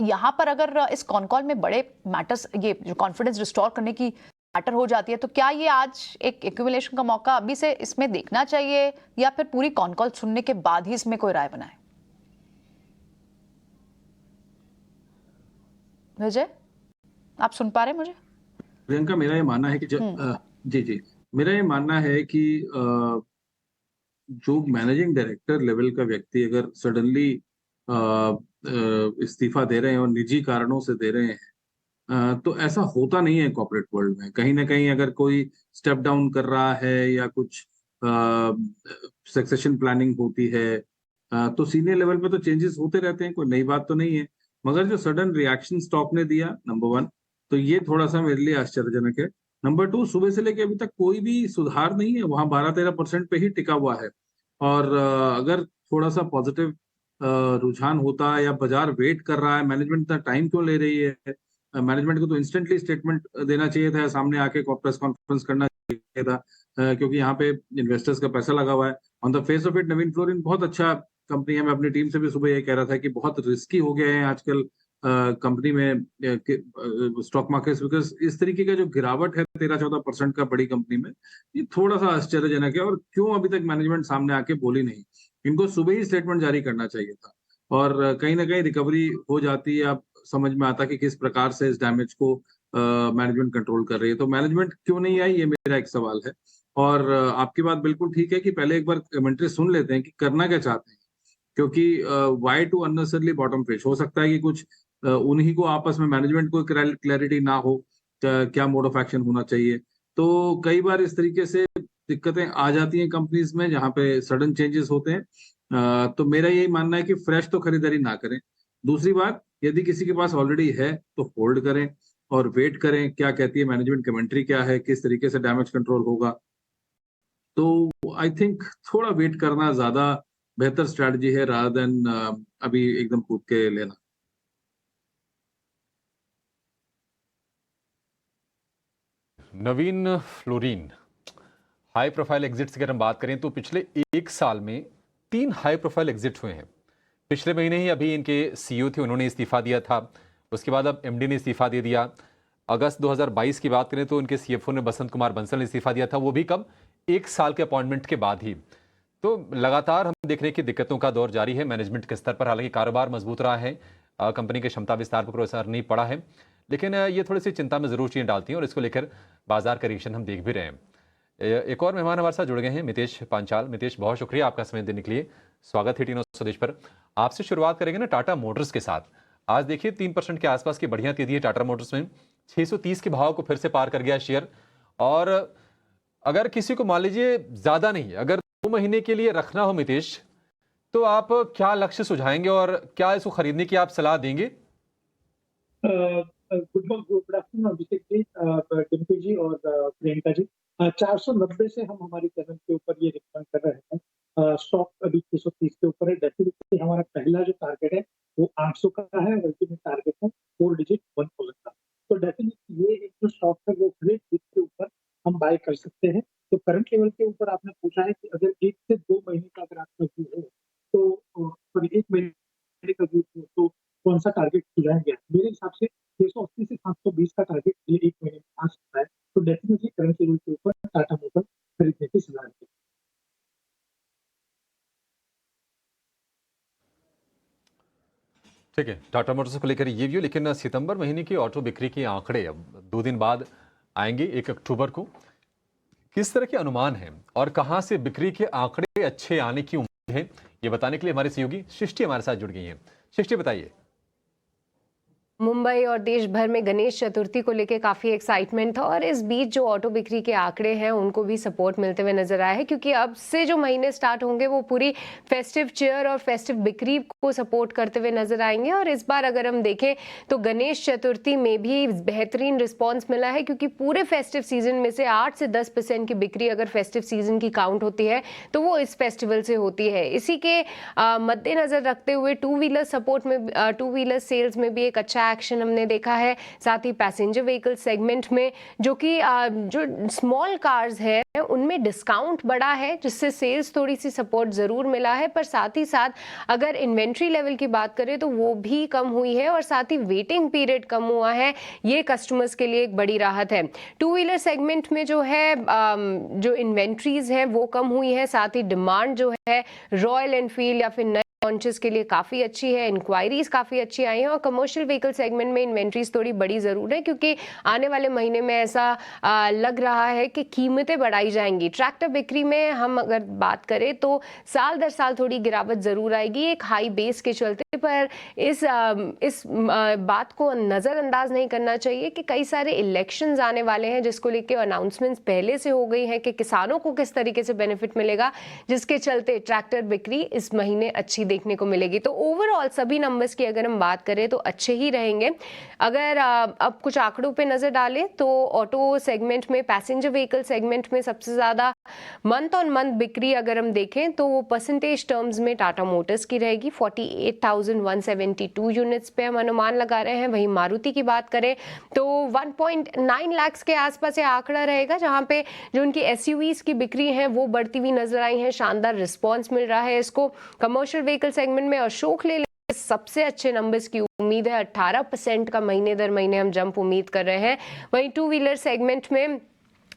यहाँ पर अगर इस कॉन कॉल में बड़े मैटर्स, ये जो कॉन्फिडेंस रिस्टोर करने की मैटर हो जाती है, तो क्या ये आज एक एक्यूमुलेशन का मौका अभी से इसमें देखना चाहिए या फिर पूरी कॉन कॉल सुनने के बाद ही इसमें कोई राय बनाए? विजय, आप सुन पा रहे हैं मुझे? प्रियंका, मेरा ये मानना है कि जी मेरा ये मानना है कि जो मैनेजिंग डायरेक्टर लेवल का व्यक्ति अगर सडनली इस्तीफा दे रहे हैं और निजी कारणों से दे रहे हैं, तो ऐसा होता नहीं है कॉर्पोरेट वर्ल्ड में। कहीं ना कहीं अगर कोई स्टेप डाउन कर रहा है या कुछ सक्सेशन प्लानिंग होती है, तो सीनियर लेवल पे तो चेंजेस होते रहते हैं, कोई नई बात तो नहीं है। मगर जो सडन रिएक्शन स्टॉक ने दिया, नंबर 1, तो ये थोड़ा सा मेरे लिए आश्चर्यजनक है। नंबर 2, सुबह से लेकर अभी तक कोई भी सुधार नहीं है, वहां 12-13% पे ही टिका हुआ है। और अगर थोड़ा सा पॉजिटिव रुझान होता या बाजार वेट कर रहा है, मैनेजमेंट इतना टाइम क्यों ले रही है? मैनेजमेंट को तो इंस्टेंटली स्टेटमेंट देना चाहिए था, सामने आके प्रेस कॉन्फ्रेंस करना चाहिए था, क्योंकि यहाँ पे इन्वेस्टर्स का पैसा लगा हुआ है। On the face of it Naveen fluorine बहुत अच्छा कंपनी है। मैं अपनी टीम से भी सुबह ये कह रहा था कि बहुत रिस्की हो गए हैं आजकल कंपनी में स्टॉक मार्केट, बिकॉज इस तरीके का जो गिरावट है 13-14% का बड़ी कंपनी में, ये थोड़ा सा आश्चर्यजनक है। और क्यों अभी तक मैनेजमेंट सामने आके बोली नहीं? इनको सुबह ही स्टेटमेंट जारी करना चाहिए था और कहीं ना कहीं रिकवरी हो जाती है। अब समझ में आता कि किस प्रकार से इस डैमेज को मैनेजमेंट कंट्रोल कर रही है। तो मैनेजमेंट क्यों नहीं आई, ये मेरा एक सवाल है। और आपकी बात बिल्कुल ठीक है कि पहले एक बार कमेंट्री सुन लेते हैं कि करना क्या चाहते हैं, क्योंकि why to unnecessarily bottom fish. हो सकता है कि कुछ उन्हीं को आपस में मैनेजमेंट को क्लैरिटी ना हो क्या मोड ऑफ एक्शन होना चाहिए। तो कई बार इस तरीके से दिक्कतें आ जाती हैं कंपनीज में जहाँ पे सडन चेंजेस होते हैं। तो मेरा यही मानना है कि फ्रेश तो खरीदारी ना करें। दूसरी बात, यदि किसी के पास ऑलरेडी है तो होल्ड करें और वेट करें, क्या कहती है मैनेजमेंट कमेंट्री, क्या है, किस तरीके से डैमेज कंट्रोल होगा। तो आई थिंक थोड़ा वेट करना ज्यादा बेहतर स्ट्रैटेजी है रादर देन अभी एकदम कूद के लेना। नवीन फ्लोरिन, हाई प्रोफाइल एग्जिट्स की अगर हम बात करें तो पिछले एक साल में 3 हाई प्रोफाइल एग्जिट हुए हैं। पिछले महीने ही अभी इनके सीईओ थे, उन्होंने इस्तीफा दिया था। उसके बाद अब एमडी ने इस्तीफा दे दिया। अगस्त 2022 की बात करें तो इनके सीएफओ ने बसंत कुमार बंसल ने इस्तीफा दिया था, वो भी कब, एक साल के अपॉइंटमेंट के बाद ही। तो लगातार हम देखने की दिक्कतों का दौर जारी है मैनेजमेंट के स्तर पर। हालांकि कारोबार मजबूत रहा है, कंपनी के क्षमता विस्तार पर कोई असर नहीं पड़ा है, लेकिन ये थोड़ी सी चिंता में जरूर चीजें डालती हैं और इसको लेकर बाजार का रिएक्शन हम देख भी रहे हैं। एक और मेहमान हमारे साथ जुड़ गए हैं, मितेश पांचाल। मितेश, बहुत शुक्रिया आपका समय देने के लिए। स्वागत है टी न्यूज़ स्वदेश पर। आपसे शुरुआत करेंगे ना टाटा मोटर्स के साथ। आज देखिए 3% के आसपास की बढ़िया तेजी है टाटा मोटर्स में। 630 के भाव को फिर से पार कर गया शेयर। और अगर किसी को मान लीजिए ज्यादा नहीं, अगर 2 महीने के लिए रखना हो मितेश, तो आप क्या लक्ष्य सुझाएंगे और क्या इसको खरीदने की आप सलाह देंगे? गुड आफ्टरनून अभिषेक जी, डिम्पी जी और प्रियंका जी। 490 से हम हमारी चैनल के ऊपर ये रिकमेंड कर रहे हैं। स्टॉक अभी 630 के ऊपर है। डेफिनेटली हमारा पहला जो टारगेट है वो 800 का है, अल्टीमेट टारगेट है 4 डिजिट 1000 का। तो डेफिनेटली ये एक जो स्टॉक है वो ग्रेट के ऊपर हम बाय कर सकते हैं। तो करंट लेवल के ऊपर आपने पूछा है कि अगर 1 से 2 महीने का अगर आपका व्यू है तो सॉरी 1 महीने का व्यू हो तो कौन सा टारगेट सुझाएंगे? मेरे हिसाब से 680 से 720 का टारगेट ये 1 महीने में आ सकता है। तो डेफिनेटली करंट लेवल के ऊपर टाटा मोटर्स खरीदने की सलाह है। ठीक है, टाटा मोटर्स को लेकर ये व्यू। लेकिन सितंबर महीने की ऑटो बिक्री के आंकड़े अब 2 दिन बाद आएंगे, 1 अक्टूबर को। किस तरह के अनुमान हैं और कहां से बिक्री के आंकड़े अच्छे आने की उम्मीद है, ये बताने के लिए हमारे सहयोगी सृष्टि हमारे साथ जुड़ गई हैं। सृष्टि, बताइए। मुंबई और देश भर में गणेश चतुर्थी को लेकर काफी एक्साइटमेंट था और इस बीच जो ऑटो बिक्री के आंकड़े हैं उनको भी सपोर्ट मिलते हुए नजर आया है, क्योंकि अब से जो महीने स्टार्ट होंगे वो पूरी फेस्टिव चेयर और फेस्टिव बिक्री को सपोर्ट करते हुए नजर आएंगे। और इस बार अगर हम देखें तो गणेश चतुर्थी में भी बेहतरीन रिस्पॉन्स मिला है, क्योंकि पूरे फेस्टिव सीजन में से 8 से 10% की बिक्री अगर फेस्टिव सीजन की काउंट होती है तो वो इस फेस्टिवल से होती है। इसी के मद्देनजर रखते हुए टू व्हीलर सपोर्ट में, टू व्हीलर सेल्स में भी एक अच्छा एक्शन हमने देखा है। साथ ही पैसेंजर व्हीकल सेगमेंट में जो कि जो स्मॉल कार्स है उनमें डिस्काउंट बढ़ा है, जिससे सेल्स थोड़ी सी सपोर्ट जरूर मिला है। पर साथ ही साथ अगर इन्वेंट्री लेवल की बात करें तो वो भी कम हुई है और साथ ही वेटिंग पीरियड कम हुआ है। ये कस्टमर्स के लिए एक बड़ी राहत है। टू व्हीलर सेगमेंट में जो है जो इन्वेंट्रीज है वो कम हुई है। साथ ही डिमांड जो है रॉयल एनफील्ड या फिर लॉन्चेस के लिए काफ़ी अच्छी है, इंक्वायरीज काफ़ी अच्छी आई हैं। और कमर्शियल व्हीकल सेगमेंट में इन्वेंट्रीज थोड़ी बड़ी ज़रूर है, क्योंकि आने वाले महीने में ऐसा लग रहा है कि कीमतें बढ़ाई जाएंगी। ट्रैक्टर बिक्री में हम अगर बात करें तो साल दर साल थोड़ी गिरावट ज़रूर आएगी, एक हाई बेस के चलते। पर इस बात को नज़रअंदाज नहीं करना चाहिए कि कई सारे इलेक्शंस आने वाले हैं, जिसको लेकर अनाउंसमेंट्स पहले से हो गई हैं कि किसानों को किस तरीके से बेनिफिट मिलेगा, जिसके चलते ट्रैक्टर बिक्री इस महीने अच्छी देखने को मिलेगी। तो ओवरऑल सभी नंबर्स की अगर हम बात करें तो अच्छे ही रहेंगे। अगर अब कुछ आंकड़ों पे नजर डालें तो ऑटो सेगमेंट में, पैसेंजर व्हीकल सेगमेंट में सबसे ज्यादा मंथ ऑन मंथ बिक्री अगर हम देखें तो वो परसेंटेज टर्म्स में टाटा मोटर्स की रहेगी। 48,172 यूनिट्स पे हम अनुमान लगा रहे हैं। वहीं मारुति की बात करें तो 1.9 लाख के आसपास ये आंकड़ा रहेगा, जहां पे जो उनकी एसयूवीज की बिक्री है वो बढ़ती हुई नजर आई है। शानदार रिस्पॉन्स मिल रहा है इसको। कमर्शियल व्हीकल सेगमेंट में अशोक ले सबसे अच्छे नंबर्स की उम्मीद है। 18% का महीने दर महीने हम जंप उम्मीद कर रहे हैं। वहीं टू व्हीलर सेगमेंट में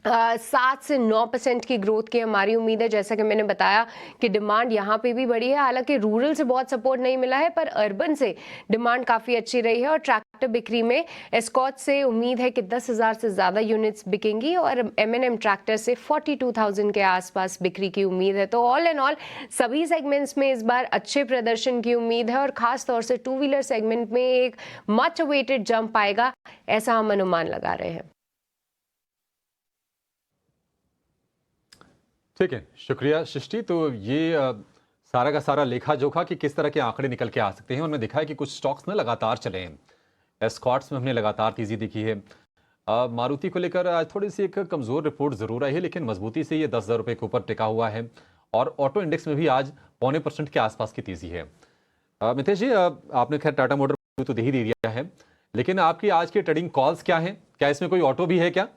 7 से 9% की ग्रोथ की हमारी उम्मीद है। जैसा कि मैंने बताया कि डिमांड यहाँ पे भी बढ़ी है, हालांकि रूरल से बहुत सपोर्ट नहीं मिला है, पर अर्बन से डिमांड काफ़ी अच्छी रही है। और ट्रैक्टर बिक्री में एस्कॉर्ट से उम्मीद है कि 10,000 से ज़्यादा यूनिट्स बिकेंगी और M&M ट्रैक्टर से 42,000 के आसपास बिक्री की उम्मीद है। तो ऑल एंड ऑल सभी सेगमेंट्स में इस बार अच्छे प्रदर्शन की उम्मीद है और ख़ास तौर से टू व्हीलर सेगमेंट में एक मच अवेटेड जंप आएगा, ऐसा हम अनुमान लगा रहे हैं। ठीक है, शुक्रिया सृष्टि। तो ये सारा का सारा लेखा जोखा कि किस तरह के आंकड़े निकल के आ सकते हैं, उन्होंने दिखा है कि कुछ स्टॉक्स में लगातार चले हैं। एस्कॉर्ट्स में हमने लगातार तेजी देखी है। मारुति को लेकर आज थोड़ी सी एक कमजोर रिपोर्ट जरूर आई है, लेकिन मजबूती से ये 10,000 रुपए के ऊपर टिका हुआ है। और ऑटो इंडेक्स में भी आज 0.25% के आसपास की तेजी है। मितेश जी, आपने खैर टाटा मोटर तो दे ही दिया है, लेकिन आपकी आज की ट्रेडिंग कॉल्स क्या हैं? क्या इसमें कोई ऑटो भी है क्या?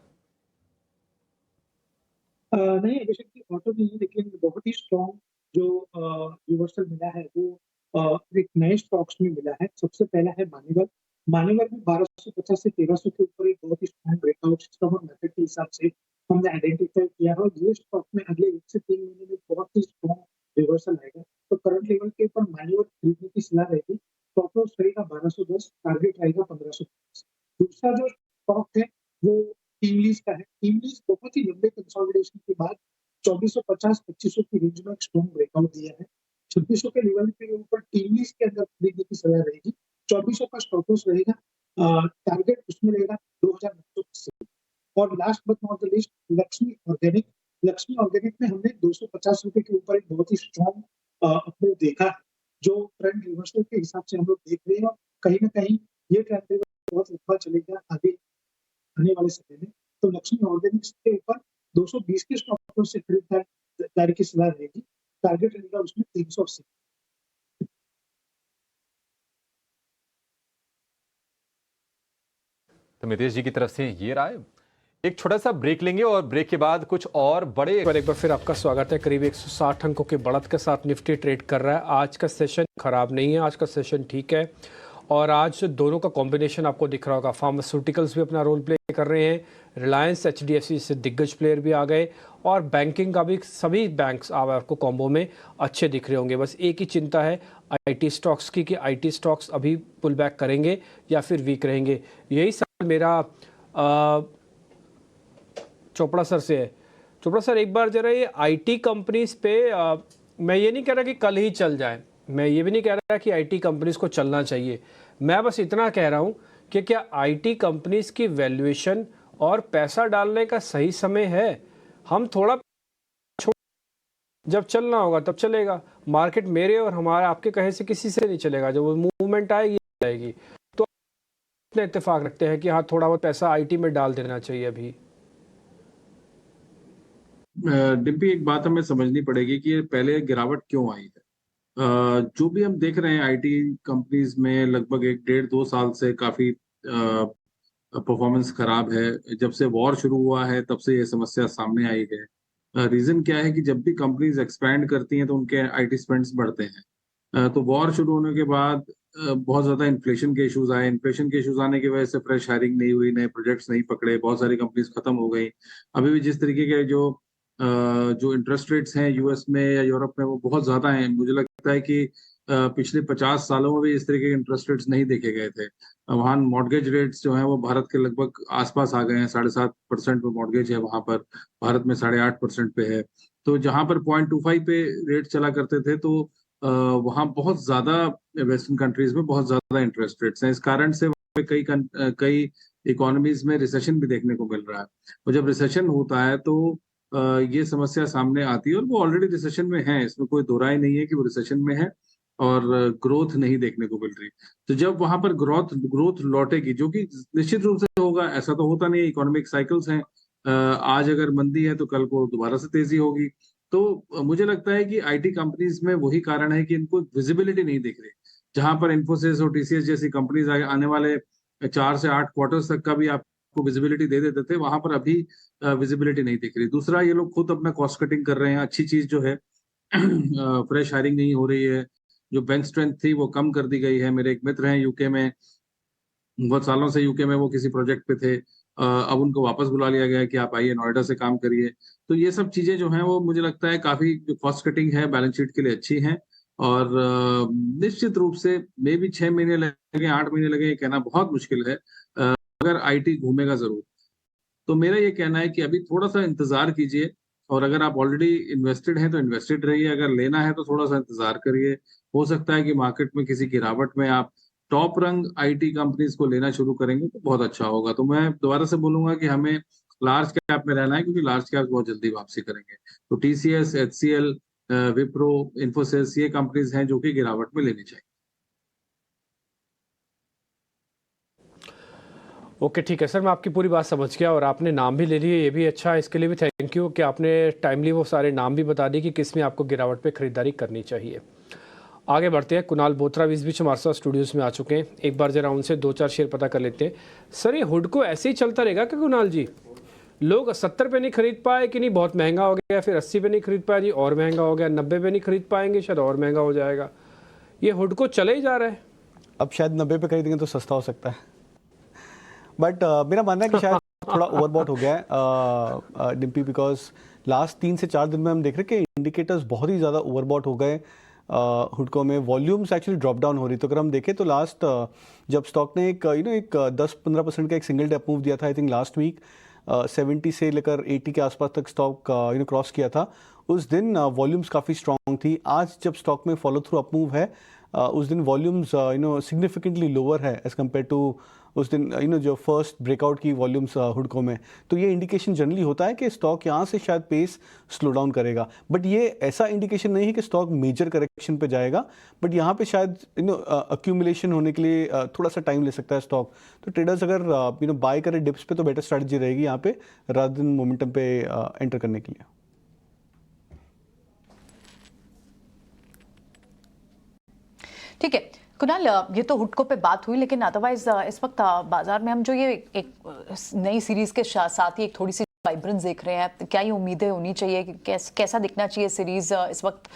नहीं, अभिषेक जी, ऑटो नहीं है, लेकिन बहुत ही स्ट्रॉन्ग जो रिवर्सल मिला है वो एक नए स्टॉक्स में मिला है। सबसे पहला है मान्यवर। मान्यवर में 1250 से 1300 के ऊपर एक बहुत ही स्ट्रॉन्ग ब्रेकआउट सिस्टम और मेथड के हिसाब से हमने आइडेंटिफाई किया है, और ये स्टॉक में अगले 1 से 3 महीने में बहुत ही स्ट्रॉन्ग रिवर्सल आएगा। तो करंट लेवल के ऊपर मान्यवर खरीदने की सलाह रहेगी। स्टॉप लॉस रहेगा 1210, टारगेट रहेगा 1550। दूसरा जो स्टॉक है वो टीम लीज का है। टीम लीज बहुत ही लंबे कंसोलिडेशन के बाद 2450-2500 की रेंज में एक स्ट्रॉन्ग ब्रेकआउट दिया है। 2600 के लेवल के ऊपर टीम लीज के अंदर खरीदने की सलाह रहेगी। 2400 का स्टॉप लॉस रहेगा। टारगेट उसमें रहेगा 2980। और last but not the least, Lakshmi organic. Lakshmi organic में हमने 250 रुपए के ऊपर एक बहुत ही स्ट्रॉन्ग अपमूव देखा है, जो ट्रेंड रिवर्सल के हिसाब से हम लोग देख रहे हैं, और कहीं ना कहीं ये ट्रेंड बहुत लंबा चलेगा आगे आने वाले समय में। तो लक्ष्मी ऑर्गेनिक्स के ऊपर 220 के स्टॉप लॉस से खरीदारी की सलाह रहेगी। टारगेट रहेगा उसमें 380। तो मितेश जी की तरफ से ये राय। एक छोटा सा ब्रेक लेंगे और ब्रेक के बाद कुछ और बड़े। पर एक बार फिर आपका स्वागत है। करीब 160 अंकों की बढ़त के साथ निफ्टी ट्रेड कर रहा है। आज का सेशन खराब नहीं है, आज का सेशन ठीक है। और आज दोनों का कॉम्बिनेशन आपको दिख रहा होगा। फार्मास्यूटिकल्स भी अपना रोल प्ले कर रहे हैं, रिलायंस HDFC से दिग्गज प्लेयर भी आ गए, और बैंकिंग का भी सभी बैंक्स आपको कॉम्बो में अच्छे दिख रहे होंगे। बस एक ही चिंता है IT स्टॉक्स की कि IT स्टॉक्स अभी पुल बैक करेंगे या फिर वीक रहेंगे। यही सवाल मेरा चोपड़ा सर से है। चोपड़ा सर, एक बार जरा ये IT कंपनीज पे मैं ये नहीं कह रहा कि कल ही चल जाए, मैं ये भी नहीं कह रहा कि IT कंपनीज को चलना चाहिए। मैं बस इतना कह रहा हूँ कि क्या IT कंपनीज की वैल्यूएशन और पैसा डालने का सही समय है? हम थोड़ा जब चलना होगा तब चलेगा। मार्केट मेरे और हमारे आपके कहे से किसी से नहीं चलेगा। जब वो मूवमेंट आएगी जाएगी, तो इतना इत्तेफाक रखते हैं कि हाँ, थोड़ा बहुत पैसा IT में डाल देना चाहिए अभी। डिम्पी, एक बात हमें समझनी पड़ेगी कि ये पहले गिरावट क्यों आई है। जो भी हम देख रहे हैं IT कंपनीज में, लगभग 1.5-2 साल से काफी परफॉर्मेंस खराब है। जब से वॉर शुरू हुआ है तब से ये समस्या सामने आई है। रीजन क्या है कि जब भी कंपनीज एक्सपैंड करती हैं तो उनके IT स्पेंड्स बढ़ते हैं। तो वॉर शुरू होने के बाद बहुत ज्यादा इन्फ्लेशन के इश्यूज आए। इन्फ्लेशन के इश्यूज आने की वजह से फ्रेश हायरिंग नहीं हुई, नए प्रोजेक्ट्स नहीं पकड़े, बहुत सारी कंपनीज खत्म हो गई। अभी भी जिस तरीके के जो इंटरेस्ट रेट्स हैं US में या यूरोप में, वो बहुत ज्यादा हैं। मुझे लगता है कि पिछले 50 सालों में भी इस तरीके के इंटरेस्ट रेट्स नहीं देखे गए थे। वहाँ मॉर्गेज रेट्स जो हैं वो भारत के लगभग आसपास आ गए हैं। 7.5% पे मॉर्गेज है वहाँ पर, भारत में 8.5% पे है। तो जहाँ पर 0.25 पे रेट चला करते थे, तो वहाँ बहुत ज्यादा वेस्टर्न कंट्रीज में बहुत ज्यादा इंटरेस्ट रेट्स हैं। इस कारण से वहाँ पे कई इकोनॉमीज में रिसेशन भी देखने को मिल रहा है। और जब रिसेशन होता है तो ये समस्या सामने आती है, और वो ऑलरेडी रिसेशन में है, इसमें कोई दो राय नहीं है कि वो रिसेशन में है और ग्रोथ नहीं देखने को मिल रही। तो जब वहां पर ग्रोथ लौटेगी, जो कि निश्चित रूप से होगा, ऐसा तो होता नहीं है, इकोनॉमिक साइकिल्स हैं। आज अगर मंदी है तो कल को दोबारा से तेजी होगी। तो मुझे लगता है कि IT कंपनीज में वही कारण है कि इनको विजिबिलिटी नहीं दिख रही। जहां पर इन्फोसिस और TCS जैसी कंपनीज आने वाले 4 से 8 क्वार्टर्स तक का भी आपको विजिबिलिटी दे देते थे, वहां पर अभी विजिबिलिटी नहीं दिख रही। दूसरा, ये लोग खुद अपना कॉस्ट कटिंग कर रहे हैं। अच्छी चीज जो है फ्रेश हायरिंग नहीं हो रही है। जो बेंच स्ट्रेंथ थी वो कम कर दी गई है। मेरे एक मित्र हैं UK में, बहुत सालों से UK में वो किसी प्रोजेक्ट पे थे। अब उनको वापस बुला लिया गया है कि आप आइए नोएडा से काम करिए। तो ये सब चीजें जो हैं वो मुझे लगता है काफी, जो कॉस्ट कटिंग है बैलेंस शीट के लिए अच्छी हैं। और निश्चित रूप से मे भी 6 महीने लगे, 8 महीने लगे, ये कहना बहुत मुश्किल है। अगर IT घूमेगा जरूर। तो मेरा ये कहना है कि अभी थोड़ा सा इंतजार कीजिए, और अगर आप ऑलरेडी इन्वेस्टेड हैं तो इन्वेस्टेड रहिए। अगर लेना है तो थोड़ा सा इंतजार करिए। हो सकता है कि मार्केट में किसी गिरावट में आप टॉप रंग IT कंपनीज को लेना शुरू करेंगे तो बहुत अच्छा होगा। तो मैं दोबारा से बोलूंगा कि हमें लार्ज कैप में रहना है, क्योंकि लार्ज कैप बहुत जल्दी वापसी करेंगे। तो टीसीएस, एचसीएल, विप्रो, इन्फोसिस, ये कंपनीज हैं जो कि गिरावट में लेनी चाहिए। ओके, ठीक है सर, मैं आपकी पूरी बात समझ गया और आपने नाम भी ले लिए, ये भी अच्छा है। इसके लिए भी थैंक यू कि आपने टाइमली वो सारे नाम भी बता दिए कि किस में आपको गिरावट पे खरीदारी करनी चाहिए। आगे बढ़ते हैं। कुणाल बोथरा भी इस बीच हमारे साथ स्टूडियोज़ में आ चुके हैं। एक बार जरा उनसे 2-4 शेयर पता कर लेते हैं। सर, ये हुडको ऐसे ही चलता रहेगा क्या कुणाल जी? लोग 70 पे नहीं खरीद पाए कि नहीं बहुत महंगा हो गया, फिर 80 पे नहीं खरीद पाए जी और महंगा हो गया, 90 पे नहीं खरीद पाएंगे शायद और महंगा हो जाएगा, ये हुडको चले ही जा रहा है। अब शायद 90 पे खरीदेंगे तो सस्ता हो सकता है, बट मेरा मानना है कि शायद थोड़ा ओवरबॉट हो गया है डिम्पी, बिकॉज लास्ट 3 से 4 दिन में हम देख रहे हैं कि इंडिकेटर्स बहुत ही ज़्यादा ओवरबॉट हो गए। हुडको में वॉल्यूम्स एक्चुअली ड्रॉप डाउन हो रही। तो अगर हम देखें तो लास्ट जब स्टॉक ने एक 10-15% का एक सिंगल डे अप मूव दिया था, आई थिंक लास्ट वीक 70 से लेकर 80 के आसपास तक स्टॉक क्रॉस किया था। उस दिन वॉल्यूम्स काफ़ी स्ट्रॉन्ग थी। आज जब स्टॉक में फॉलो थ्रू अप मूव है, उस दिन वॉल्यूम्स सिग्निफिकेंटली लोअर है एज कम्पेयर टू उस दिन जो फर्स्ट ब्रेकआउट की वॉल्यूम्स हुडको में। तो ये इंडिकेशन जनरली होता है कि स्टॉक यहाँ से शायद पेस स्लो डाउन करेगा, बट ये ऐसा इंडिकेशन नहीं है कि स्टॉक मेजर करेक्शन पे जाएगा, बट यहाँ पे शायद अक्यूमुलेशन होने के लिए थोड़ा सा टाइम ले सकता है स्टॉक। तो ट्रेडर्स अगर बाय करें डिप्स पे तो बेटर स्ट्रैटेजी रहेगी यहाँ पे रादर देन मोमेंटम पे एंटर करने के लिए। ठीक है कुणाल, ये तो हुडको पे बात हुई, लेकिन अदरवाइज इस वक्त बाजार में हम जो ये एक नई सीरीज के साथ ही एक थोड़ी सी वाइब्रेंस देख रहे हैं, क्या ये उम्मीदें होनी चाहिए कि कैसा दिखना चाहिए सीरीज? इस वक्त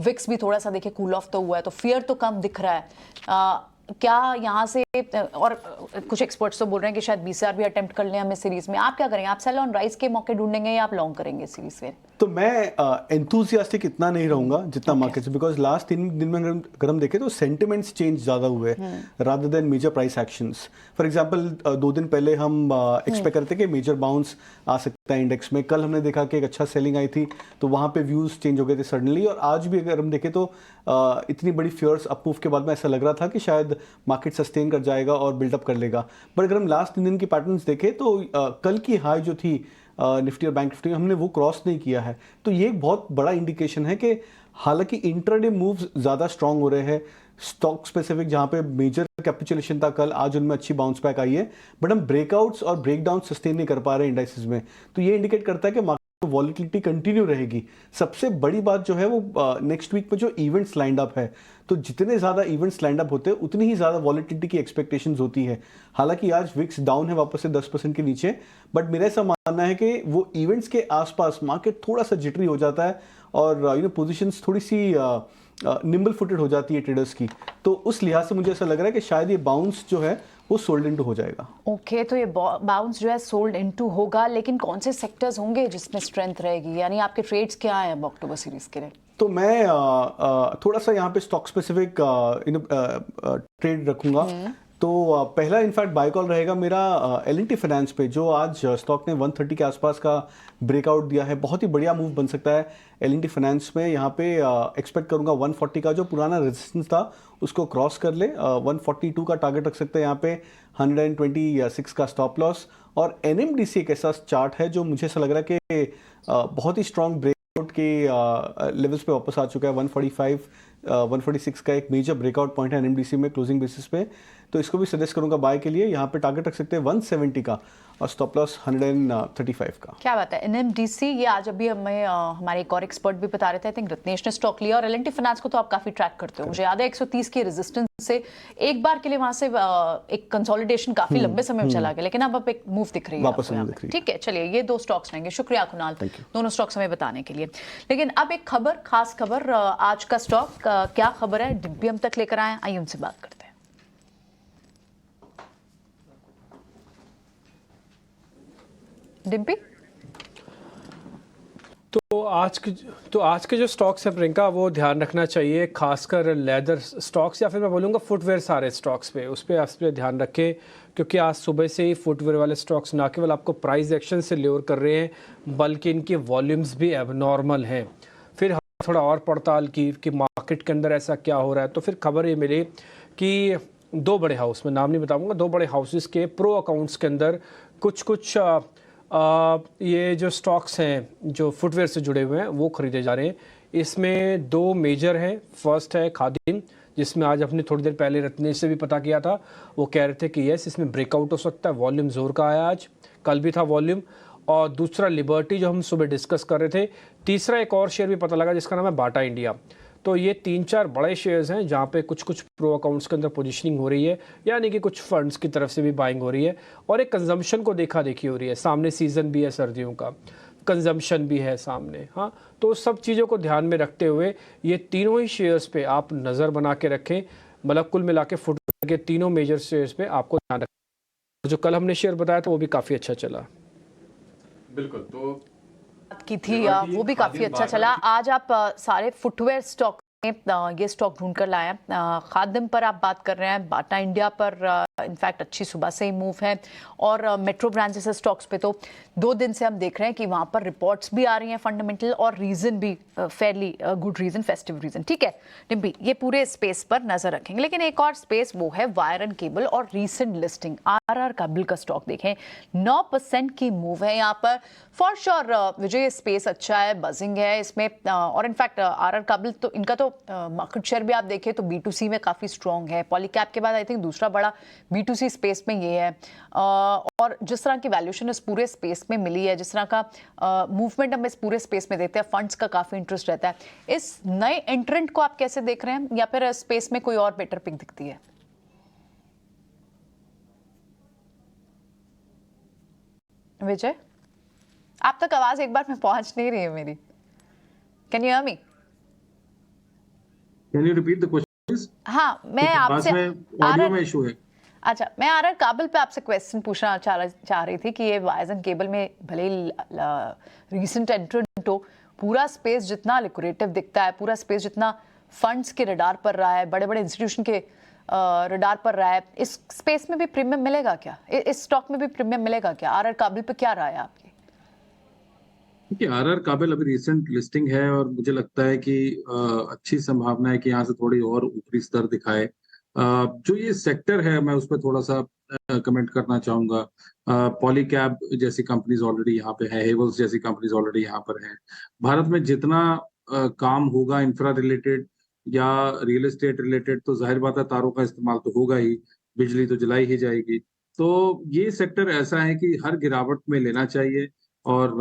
विक्स भी थोड़ा सा देखिए कूल ऑफ तो हुआ है, तो फियर तो कम दिख रहा है। क्या यहाँ से, और कुछ एक्सपर्ट्स तो बोल रहे हैं कि शायद बीसीआर भी अटेम्प्ट कर लें हमें सीरीज में। आप क्या करेंगे? आप सेल ऑन राइज के मौके ढूंढेंगे या आप लॉन्ग करेंगे सीरीज में? तो मैं एंथुसियास्टिक इतना नहीं रहूंगा जितना मार्केट से, बिकॉज लास्ट 3 दिन में अगर हम देखें तो सेंटिमेंट्स चेंज ज़्यादा हुए rather than major price actions. For example 2 दिन पहले हम एक्सपेक्ट करते कि मेजर बाउंस आ सकता है इंडेक्स में। कल हमने देखा कि एक अच्छा सेलिंग आई थी, तो वहाँ पे व्यूज़ चेंज हो गए थे सडनली। और आज भी अगर हम देखें तो इतनी बड़ी फियर्स अपमूव के बाद में ऐसा लग रहा था कि शायद मार्केट सस्टेन कर जाएगा और बिल्डअप कर लेगा। बट अगर हम लास्ट 3 दिन की पैटर्न्स देखें तो कल की हाई जो थी निफ्टी और बैंक निफ्टी, हमने वो क्रॉस नहीं किया है। तो ये एक बहुत बड़ा इंडिकेशन है कि हालांकि इंट्राडे मूव्स ज़्यादा स्ट्रांग हो रहे हैं स्टॉक स्पेसिफिक, जहाँ पे मेजर कैपिचुलेशन था कल, आज उनमें अच्छी बाउंस बैक आई है, बट हम ब्रेकआउट्स और ब्रेकडाउन सस्टेन नहीं कर पा रहे इंडाइसेस में। तो ये इंडिकेट करता है कि मार्केट वॉलिटिलिटी कंटिन्यू रहेगी। सबसे बड़ी बात जो है वो नेक्स्ट वीक में जो इवेंट्स लाइंड अप है, तो जितने ज़्यादा इवेंट्स लाइंड अप होते हैं उतनी ही ज़्यादा वॉलिटिलिटी की एक्सपेक्टेशंस होती है। हालांकि आज विक्स डाउन है वापस से 10% के नीचे, बट मेरा ऐसा मानना है कि वो इवेंट्स के आसपास मार्केट थोड़ा सा जिटरी हो जाता है और पोजीशंस थोड़ी सी निम्बल फुटेड हो जाती है ट्रेडर्स की। तो उस लिहाज से मुझे ऐसा लग रहा है कि शायद ये बाउंस जो है वो सोल्ड इनटू हो जाएगा। ओके, तो ये बाउंस जो है सोल्ड इनटू होगा, लेकिन कौन से सेक्टर्स होंगे जिसमें स्ट्रेंथ रहेगी? यानी आपके ट्रेड्स क्या हैं अब अक्टूबर सीरीज के लिए? तो मैं थोड़ा सा यहाँ पे स्टॉक स्पेसिफिक ट्रेड रखूंगा। तो पहला इनफैक्ट बाय कॉल रहेगा मेरा L&T फाइनेंस पे, जो आज स्टॉक ने 130 के आसपास का ब्रेकआउट दिया है। बहुत ही बढ़िया मूव बन सकता है L&T फाइनेंस में। यहाँ पे एक्सपेक्ट करूंगा 140 का जो पुराना रेजिस्टेंस था उसको क्रॉस कर ले। 142 का टारगेट रख सकते हैं यहाँ पे, 126 का स्टॉप लॉस। और NMDC एक ऐसा चार्ट है जो मुझे ऐसा लग रहा है कि बहुत ही स्ट्रॉन्ग ब्रेकआउट के लेवल्स पे वापस आ चुका है। 145 146 का एक मेजर ब्रेकआउट पॉइंट है NMDC में क्लोजिंग बेसिस पे, तो इसको भी सजेस्ट करूंगा बाय के लिए। यहाँ पे टारगेट रख सकते हैं 170 का और स्टॉप लॉस 135 का। क्या बात है, NMDC ये आज अभी हमें हमारे एक और एक्सपर्ट भी बता रहे थे, आई थिंक रत्नेश ने स्टॉक लिया। और L&T फाइनेंस को तो आप काफी ट्रैक करते हो, मुझे याद है 130 के रेजिस्टेंस से एक बार के लिए वहां से एक कंसोलिडेशन काफी लंबे समय में चला गया, लेकिन अब एक मूव दिख रही है वापस मूव दिख रही है। ठीक है, चलिए ये 2 स्टॉक्स रहेंगे। शुक्रिया कुणाल दोनों स्टॉक्स हमें बताने के लिए। लेकिन अब एक खबर, खास खबर, आज का स्टॉक क्या खबर है डिम्पी हम तक लेकर आए, आइए उनसे बात करते हैं। डिम्पी, तो आज के जो स्टॉक्स हैं प्रियंका, वो ध्यान रखना चाहिए, खासकर लेदर स्टॉक्स या फिर मैं बोलूँगा फुटवेयर सारे स्टॉक्स पे, उस पर ध्यान रखें, क्योंकि आज सुबह से ही फुटवेयर वाले स्टॉक्स ना केवल आपको प्राइस एक्शन से ल्योर कर रहे हैं, बल्कि इनकी वॉल्यूम्स भी एबनॉर्मल हैं। फिर थोड़ा और पड़ताल की कि मार्केट के अंदर ऐसा क्या हो रहा है, तो फिर खबर ये मिली कि 2 बड़े हाउस, में नाम नहीं बताऊँगा, 2 बड़े हाउसेस के प्रो अकाउंट्स के अंदर कुछ ये जो स्टॉक्स हैं जो फुटवेयर से जुड़े हुए हैं वो खरीदे जा रहे हैं। इसमें दो मेजर हैं। फर्स्ट है खादिम, जिसमें आज अपने थोड़ी देर पहले रत्नेश से भी पता किया था, वो कह रहे थे कि यस इसमें ब्रेकआउट हो सकता है, वॉल्यूम जोर का आया, आज कल भी था वॉल्यूम। और दूसरा लिबर्टी जो हम सुबह डिस्कस कर रहे थे। तीसरा एक और शेयर भी पता लगा जिसका नाम है बाटा इंडिया। तो ये 3-4 बड़े शेयर्स हैं जहाँ पे कुछ कुछ प्रो अकाउंट्स के अंदर पोजीशनिंग हो रही है, यानी कि कुछ फंड्स की तरफ से भी बाइंग हो रही है और एक कंजम्पशन को देखा देखी हो रही है। सामने सीज़न भी है सर्दियों का, कंजम्पशन भी है सामने। हाँ, तो सब चीज़ों को ध्यान में रखते हुए ये तीनों ही शेयर्स पे आप नज़र बना के रखें। मतलब कुल मिला के फुटवेयर के तीनों मेजर शेयर्स पे आपको ध्यान रखें। जो कल हमने शेयर बताया था वो भी काफ़ी अच्छा चला। बिल्कुल, तो की थी वो भी काफी अच्छा चला। आज आप सारे फुटवेयर स्टॉक में ये स्टॉक ढूंढ कर लाए हैं। खादिम पर आप बात कर रहे हैं, बाटा इंडिया पर इनफैक्ट अच्छी सुबह से ही मूव है और मेट्रो ब्रांड जैसे स्टॉक्स पे तो 2 दिन से हम देख रहे हैं कि वहां पर रिपोर्ट्स भी आ रही हैं फंडामेंटल और रीजन भी fairly good reason, festive reason. ठीक है डिम्पी, ये पूरे स्पेस पर नजर रखेंगे, लेकिन एक और स्पेस वो है वायर एंड केबल और रीसेंट लिस्टिंग। आरआर काबिल का स्टॉक देखें, 9% की मूव है यहाँ पर। फॉर श्योर विजय, स्पेस अच्छा है, बजिंग है इसमें और इनफैक्ट आरआर काबिल तो इनका तो मार्केट शेयर भी आप देखें तो B2C में काफी स्ट्रॉन्ग है। पॉलीकैप के बाद आई थिंक दूसरा बड़ा B2C स्पेस में ये है और जिस तरह की वैल्यूएशन इस पूरे स्पेस में मिली है, जिस तरह का मूवमेंट हम इस पूरे स्पेस में देखते हैं, फंड्स का काफी इंटरेस्ट रहता है। इस नए एंट्रेंट को आप कैसे देख रहे हैं या फिर स्पेस में कोई और बेटर पिक दिखती है? विजय, आप तक आवाज एक बार में पहुंच नहीं रही है मेरी। Can you hear me? Can you repeat the question? हाँ, मैं आपसे ऑडियो में इशू है। अच्छा, मैं आरआर काबिल पे आपसे क्वेश्चन पूछना चाह रही थी कि ये वायर्स एंड केबल में भले ही रीसेंट एंट्रेंट हो, पूरा स्पेस जितना लिक्विडेटिव दिखता है, पूरा स्पेस जितना फंड्स के रडार पर रहा है, बड़े बड़े इंस्टीट्यूशन के रडार पर रहा है, इस स्पेस में भी प्रीमियम मिलेगा क्या? इस स्टॉक में भी प्रीमियम मिलेगा क्या? आरआर काबिल पे क्या राय है आपकी? देखिए, आरआर काबिल अभी रिसेंट लिस्टिंग है और मुझे लगता है कि अच्छी संभावना है कि यहाँ से थोड़ी और ऊपरी स्तर दिखाए। जो ये सेक्टर है मैं उस पर थोड़ा सा कमेंट करना चाहूंगा। पॉलीकैब जैसी कंपनीज ऑलरेडी यहाँ पे है, हेवल्स जैसी कंपनीज ऑलरेडी यहाँ पर हैं। भारत में जितना काम होगा इंफ्रा रिलेटेड या रियल एस्टेट रिलेटेड, तो जाहिर बात है तारों का इस्तेमाल तो होगा ही, बिजली तो जलाई ही जाएगी। तो ये सेक्टर ऐसा है कि हर गिरावट में लेना चाहिए और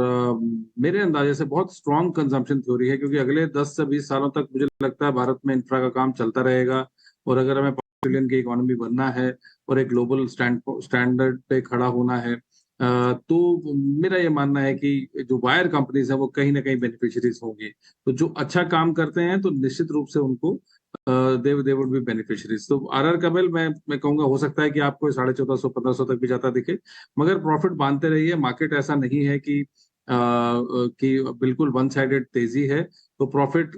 मेरे अंदाजे से बहुत स्ट्रॉन्ग कंजम्पशन थ्योरी है, क्योंकि अगले 10 से 20 सालों तक मुझे लगता है भारत में इंफ्रा का काम चलता रहेगा। और अगर हमें 5 ट्रिलियन की इकोनॉमी बनना है और एक ग्लोबल स्टैंडर्ड पे खड़ा होना है, तो मेरा ये मानना है कि जो वायर कंपनीज है वो कहीं ना कहीं बेनिफिशियरीज होंगी। तो जो अच्छा काम करते हैं तो निश्चित रूप से उनको दे वुड बी बेनिफिशियरीज। तो आरआर काबिल मैं कहूंगा हो सकता है कि आपको 1450-1500 तक भी जाता दिखे, मगर प्रॉफिट बांधते रहिए। मार्केट ऐसा नहीं है कि बिल्कुल वन साइडेड तेजी है, तो प्रॉफिट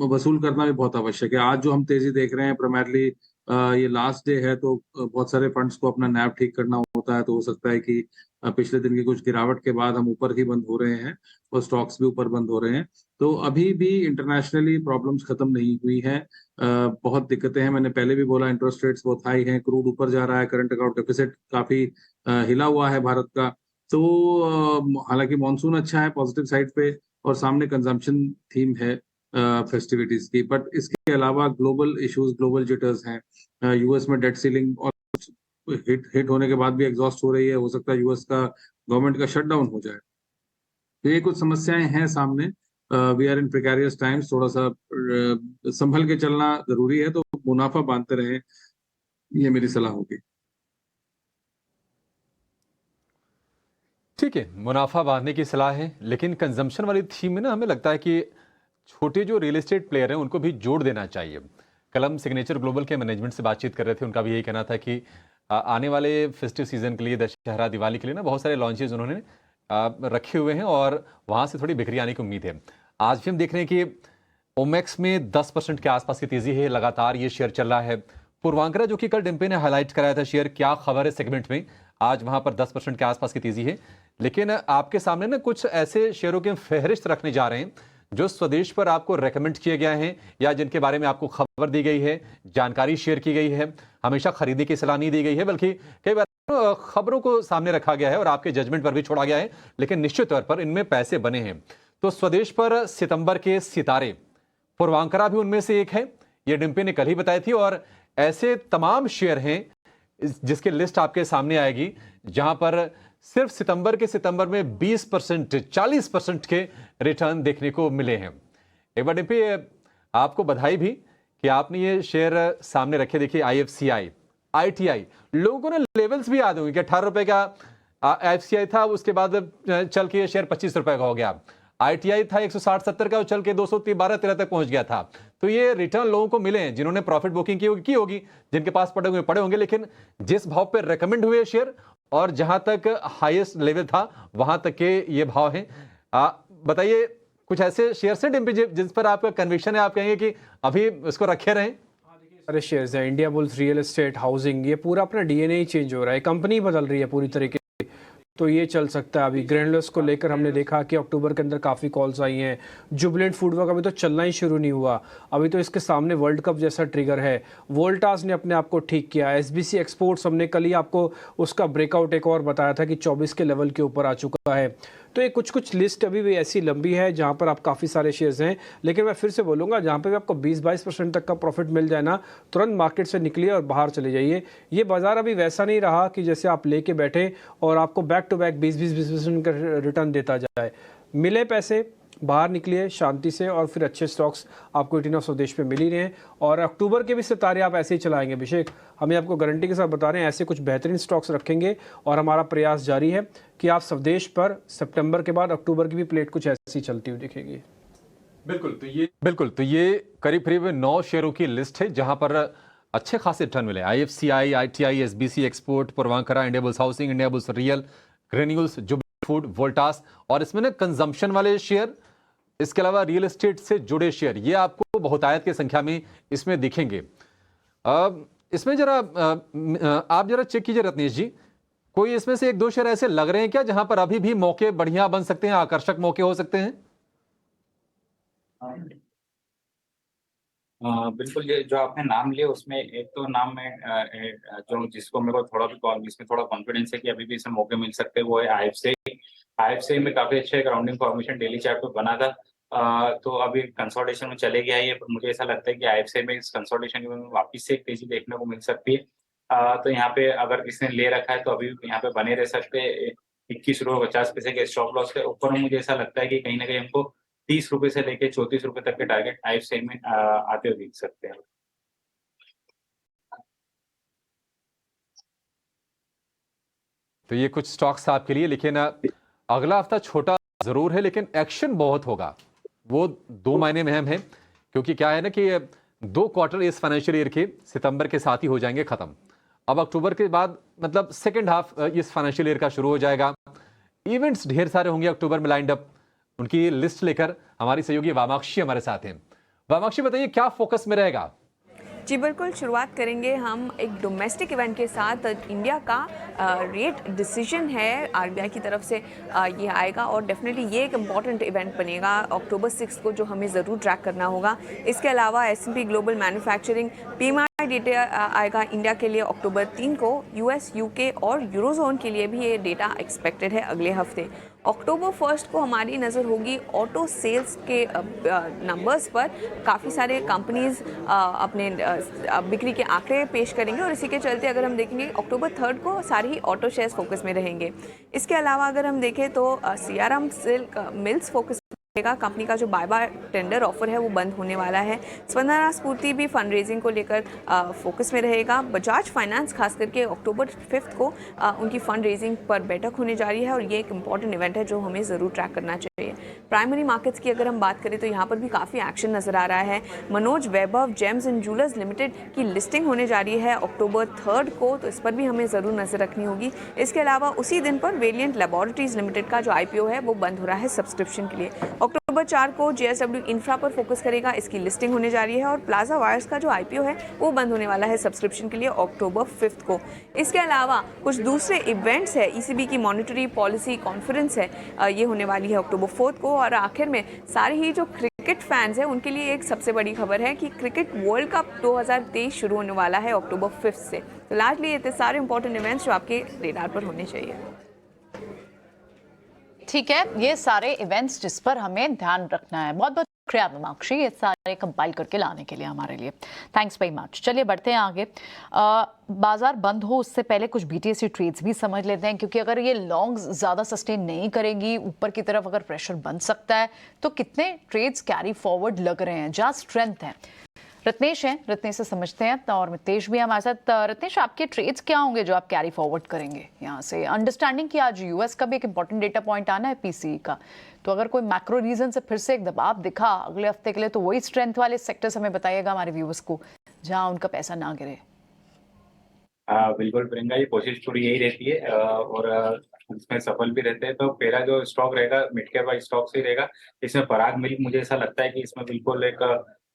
वसूल करना भी बहुत आवश्यक है। आज जो हम तेजी देख रहे हैं प्राइमरली ये लास्ट डे है, तो बहुत सारे फंड्स को अपना नैव ठीक करना होता है। तो हो सकता है कि पिछले दिन की कुछ गिरावट के बाद हम ऊपर ही बंद हो रहे हैं और स्टॉक्स भी ऊपर बंद हो रहे हैं। तो अभी भी इंटरनेशनली प्रॉब्लम्स खत्म नहीं हुई हैं, बहुत दिक्कतें हैं। मैंने पहले भी बोला इंटरेस्ट रेट्स बहुत हाई हैं, क्रूड ऊपर जा रहा है, करंट अकाउंट डेफिसिट काफी हिला हुआ है भारत का। तो हालांकि मॉनसून अच्छा है पॉजिटिव साइड पे और सामने कंजम्पशन थीम है फेस्टिविटीज की, बट इसके अलावा ग्लोबल इश्यूज, ग्लोबल जिटर्स हैं। यूएस में डेट सीलिंग और हिट होने के बाद भी एग्जॉस्ट हो रही है, हो सकता है यूएस का गवर्नमेंट का शटडाउन हो जाए। तो ये कुछ समस्याएं हैं सामने। We are in precarious times, थोड़ा सा संभल के चलना जरूरी है, तो मुनाफा बांधते रहें, ये मेरी सलाह होगी। ठीक है, मुनाफा बांधने की सलाह है, लेकिन कंजम्पशन वाली थीम में ना हमें लगता है कि छोटे जो रियल एस्टेट प्लेयर हैं उनको भी जोड़ देना चाहिए। कल हम सिग्नेचर ग्लोबल के मैनेजमेंट से बातचीत कर रहे थे, उनका भी यही कहना था कि आने वाले फेस्टिव सीजन के लिए, दशहरा दिवाली के लिए ना बहुत सारे लॉन्चेस उन्होंने रखे हुए हैं और वहाँ से थोड़ी बिक्री आने की उम्मीद है। आज भी हम देख रहे हैं कि ओमेक्स में 10% के आसपास की तेजी है, लगातार ये शेयर चल रहा है। पूर्वांकरा जो कि कल डिम्पी ने हाईलाइट कराया था शेयर, क्या खबर है सेगमेंट में, आज वहां पर 10% के आसपास की तेजी है। लेकिन आपके सामने ना कुछ ऐसे शेयरों की फहरिस्त रखने जा रहे हैं जो स्वदेश पर आपको रेकमेंड किए गए हैं या जिनके बारे में आपको खबर दी गई है, जानकारी शेयर की गई है। हमेशा खरीदी की सलाह नहीं दी गई है, बल्कि कई बार खबरों को सामने रखा गया है और आपके जजमेंट पर भी छोड़ा गया है, लेकिन निश्चित तौर पर इनमें पैसे बने हैं। तो स्वदेश पर सितंबर के सितारे, पूर्वांकरा भी उनमें से एक है, ये डिम्पी ने कल ही बताई थी। और ऐसे तमाम शेयर हैं जिसकी लिस्ट आपके सामने आएगी, जहां पर सिर्फ सितंबर में 20%, 40% के रिटर्न देखने को मिले हैं। एक बार डिम्पी, आपको बधाई भी कि आपने ये शेयर सामने रखे। देखिए IFCI, ITI, लोगों को ना लेवल्स भी याद होंगे कि 18 रुपए का IFCI था, उसके बाद चल के ये शेयर 25 रुपए का हो गया। ITI था 160-70 का, चल के 212-13 तक पहुंच गया था। तो ये रिटर्न लोगों को मिले हैं जिन्होंने प्रॉफिट बुकिंग की होगी, जिनके पास पड़े होंगे। लेकिन जिस भाव पे रेकमेंड हुए शेयर और जहां तक हाईएस्ट लेवल था वहां तक के ये भाव हैं। बताइए, कुछ ऐसे शेयर से डिम्पी जिस पर आपका कन्विक्शन है, आप कहेंगे कि अभी इसको रखे रहें? सारे शेयर्स हैं, India bulls, real estate, housing, ये पूरा अपना DNA ही चेंज हो रहा है, कंपनी बदल रही है पूरी तरीके से। तो ये चल सकता है। अभी ग्रैनुलर्स को लेकर हमने देखा कि अक्टूबर के अंदर काफ़ी कॉल्स आई हैं। जुबिलेंट फूडवर्क अभी तो चलना ही शुरू नहीं हुआ, अभी तो इसके सामने वर्ल्ड कप जैसा ट्रिगर है। वोल्टास ने अपने आप को ठीक किया। SBC एक्सपोर्ट्स, हमने कल ही आपको उसका ब्रेकआउट एक और बताया था कि 24 के लेवल के ऊपर आ चुका है। तो ये कुछ लिस्ट अभी भी ऐसी लंबी है जहाँ पर आप काफ़ी सारे शेयर्स हैं। लेकिन मैं फिर से बोलूँगा, जहाँ पे भी आपको 20-22% तक का प्रॉफिट मिल जाए ना, तुरंत मार्केट से निकलिए और बाहर चले जाइए। ये बाज़ार अभी वैसा नहीं रहा कि जैसे आप लेके बैठे और आपको बैक टू बैक 20-20% का रिटर्न देता जाए। मिले पैसे, बाहर निकलिए शांति से, और फिर अच्छे स्टॉक्स आपको 18 ऑफ स्वदेश पे मिल ही रहे हैं। और अक्टूबर के भी सितारे आप ऐसे ही चलाएंगे अभिषेक, हमें आपको गारंटी के साथ बता रहे हैं, ऐसे कुछ बेहतरीन स्टॉक्स रखेंगे। और हमारा प्रयास जारी है कि आप स्वदेश पर सितंबर के बाद अक्टूबर की भी प्लेट कुछ ऐसी चलती हुई दिखेगी। बिल्कुल, तो ये करीब 9 शेयरों की लिस्ट है जहां पर अच्छे खासे रिटर्न मिले। IFCI, ITI, SBC export, Puravankara, India bulls housing, India bulls real, granules, Jubilant food, Voltas, और इसमें ना कंजम्पशन वाले शेयर, इसके अलावा रियल एस्टेट से जुड़े शेयर, ये आपको बहुतायत की संख्या में इसमें दिखेंगे। इसमें जरा आप जरा चेक कीजिए रत्नेश जी, कोई इसमें से 1-2 शेयर ऐसे लग रहे हैं क्या जहां पर अभी भी मौके बढ़िया बन सकते हैं, आकर्षक मौके हो सकते हैं? बिल्कुल, ये जो आपने नाम लिए उसमें एक तो नाम में जो जिसको मेरे को थोड़ा भी जिसमें थोड़ा कॉन्फिडेंस है कि अभी भी इसमें मौके मिल सकते हैं, वो है IFCI में काफी अच्छा ग्राउंडिंग फॉर्मेशन डेली चार्ट पे बना था। तो अभी कंसोलिडेशन में चले गया है, पर मुझे ऐसा लगता है कि IFCI में इस कंसोलिडेशन में वापस से एक तेजी देखने को मिल सकती है। तो यहाँ पे अगर किसी ने ले रखा है तो अभी यहाँ पे बने रह सकते हैं। 21 रुपये 50 पैसे के स्टॉप लॉस के ऊपर मुझे ऐसा लगता है कि कहीं ना कहीं हमको 30 रुपए से लेके 34 रुपए तक के टारगेट IFCI में आते हुए दिख सकते हैं। तो ये कुछ स्टॉक्स आपके लिए, लेकिन अगला हफ्ता छोटा जरूर है लेकिन एक्शन बहुत होगा। वो 2 महीने में अहम है, क्योंकि क्या है ना कि 2 क्वार्टर इस फाइनेंशियल ईयर के सितंबर के साथ ही हो जाएंगे खत्म। अब अक्टूबर के बाद मतलब सेकेंड हाफ इस फाइनेंशियल ईयर का शुरू हो जाएगा। इवेंट्स ढेर सारे होंगे अक्टूबर में लाइंड अप। उनकी लिस्ट लेकर हमारी सहयोगी वामाक्षी हमारे साथ हैं। वामाक्षी, बताइए क्या फोकस में रहेगा? जी बिल्कुल, शुरुआत करेंगे हम एक डोमेस्टिक इवेंट के साथ। इंडिया का रेट डिसीजन है RBI की तरफ से, ये आएगा और डेफिनेटली ये एक इम्पॉर्टेंट इवेंट बनेगा अक्टूबर 6 को, जो हमें ज़रूर ट्रैक करना होगा। इसके अलावा S&P global manufacturing PMI data आएगा इंडिया के लिए अक्टूबर 3 को। US, UK और यूरोजोन के लिए भी ये डेटा एक्सपेक्टेड है अगले हफ्ते। अक्टूबर 1 को हमारी नज़र होगी ऑटो सेल्स के नंबर्स पर। काफ़ी सारे कंपनीज अपने बिक्री के आंकड़े पेश करेंगे और इसी के चलते अगर हम देखेंगे अक्टूबर 3 को सारे ही ऑटो शेयर्स फोकस में रहेंगे। इसके अलावा अगर हम देखें तो CRM silk mills focus company का जो बाय टेंडर ऑफर है वो बंद होने वाला है। स्पंदना स्फूर्ति भी फंड रेजिंग को लेकर फोकस में रहेगा। बजाज फाइनेंस खास करके अक्टूबर 5 को उनकी फंड रेजिंग पर बैठक होने जा रही है और ये एक इम्पॉर्टेंट इवेंट है जो हमें ज़रूर ट्रैक करना चाहिए। प्राइमरी मार्केट्स की अगर हम बात करें तो यहाँ पर भी काफ़ी एक्शन नज़र आ रहा है। मनोज वैभव जेम्स एंड ज्वेलर्स लिमिटेड की लिस्टिंग होने जा रही है अक्टूबर 3 को, तो इस पर भी हमें ज़रूर नज़र रखनी होगी। इसके अलावा उसी दिन पर वेलियंट लेबोरेटरीज लिमिटेड का जो IPO है वो बंद हो रहा है सब्सक्रिप्शन के लिए। अक्टूबर 4 को JSW इंफ्रा पर फोकस करेगा, इसकी लिस्टिंग होने जा रही है। और प्लाजा वायर्स का जो IPO है वो बंद होने वाला है सब्सक्रिप्शन के लिए अक्टूबर 5 को। इसके अलावा कुछ दूसरे इवेंट्स है, ECB की मॉनेटरी पॉलिसी कॉन्फ्रेंस है, ये होने वाली है अक्टूबर 4 को। और आखिर में सारी ही जो क्रिकेट फैंस हैं उनके लिए एक सबसे बड़ी खबर है कि क्रिकेट वर्ल्ड कप 2023 शुरू होने वाला है अक्टूबर 5 से। तो लार्जली ये थे सारे इंपॉर्टेंट इवेंट्स जो आपके रेडार पर होने चाहिए। ठीक है, ये सारे इवेंट्स जिस पर हमें ध्यान रखना है। बहुत बहुत शुक्रिया मीनाक्षी, ये सारे कंपाइल करके लाने के लिए हमारे लिए। Thanks very much. चलिए बढ़ते हैं आगे। बाजार बंद हो उससे पहले कुछ बीटीएससी ट्रेड्स भी समझ लेते हैं, क्योंकि अगर ये लॉन्ग्स ज़्यादा सस्टेन नहीं करेंगी, ऊपर की तरफ अगर प्रेशर बन सकता है, तो कितने ट्रेड्स कैरी फॉरवर्ड लग रहे हैं, जहाँ स्ट्रेंथ है। रत्नेश हैं, रत्नेश से समझते हैं, और मितेश भी हमारे साथ। रत्नेश, आपके ट्रेड्स क्या होंगे जो आप कैरी फॉरवर्ड करेंगे यहाँ से? अंडरस्टैंडिंग कि आज यूएस का भी एक इंपॉर्टेंट डेटा पॉइंट आना है पीसीई का, तो अगर कोई मैक्रो रीजन से फिर से एक दबाव दिखा अगले हफ्ते के लिए, तो वही स्ट्रेंथ वाले सेक्टर्स हमें बताइएगा हमारे व्यूअर्स को, जहाँ उनका पैसा ना गिरे। बिल्कुल प्रियंका, ये कोशिश पूरी यही रहती है और इसमें सफल भी रहते हैं। तो पहला जो स्टॉक रहेगा मिड कैप वाइज स्टॉक से रहेगा। इसमें पराग मिल्क, मुझे ऐसा लगता है कि इसमें बिल्कुल एक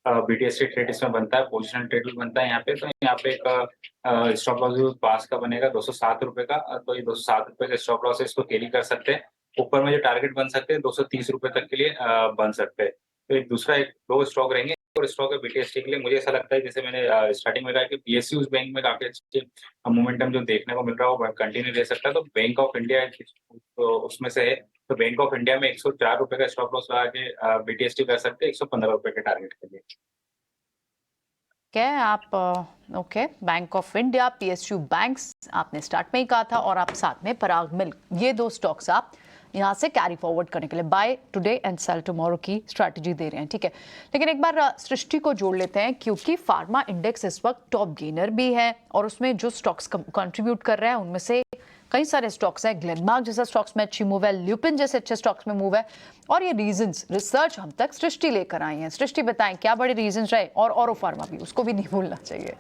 बीटीएससी ट्रेड इसमें बनता है, पोजिशनल ट्रेड भी बनता है यहाँ पे। तो यहाँ पे एक स्टॉप लॉस पास का बनेगा 207 रुपए का, तो ये 207 रुपए का स्टॉप लॉस है, इसको कैरी कर सकते हैं। ऊपर में जो टारगेट बन सकते हैं 230 रुपए तक के लिए बन सकते हैं। तो एक दूसरा एक दो स्टॉक रहेंगे और स्टॉक है बीटीएसटी के लिए। मुझे ऐसा लगता है, जैसे मैंने स्टार्टिंग में कहा कि पीएसयूज बैंक में काफी अच्छे मोमेंटम जो देखने को मिल रहा है वो कंटिन्यू रह सकता है। तो बैंक ऑफ इंडिया तो उसमें से है, तो बैंक ऑफ इंडिया में 104 रुपए का स्टॉप लॉस लगा के बीटीएसटी कर सकते हैं 115 रुपए के टारगेट के लिए। क्या है आप okay, bank of India, PSU banks आपने स्टार्ट में ही कहा था, और आप साथ में पराग मिल्क, ये दो स्टॉक्स आप यहाँ से कैरी फॉरवर्ड करने के लिए buy today and sell tomorrow की स्ट्रैटेजी दे रहे हैं। ठीक है, लेकिन एक बार सृष्टि को जोड़ लेते हैं, क्योंकि फार्मा इंडेक्स इस वक्त टॉप गेनर भी है, और उसमें जो स्टॉक्स कंट्रीब्यूट कर रहे हैं उनमें से कई सारे स्टॉक्स हैं। ग्लेनमार्क जैसा स्टॉक्स में अच्छी मूव है, ल्यूपिन जैसे अच्छे स्टॉक्स में मूव है, और ये रीजंस रिसर्च हम तक सृष्टि लेकर आई हैं। सृष्टि बताएं क्या बड़े रीजंस रहे, और औरो फार्मा भी, उसको भी नहीं भूलना चाहिए।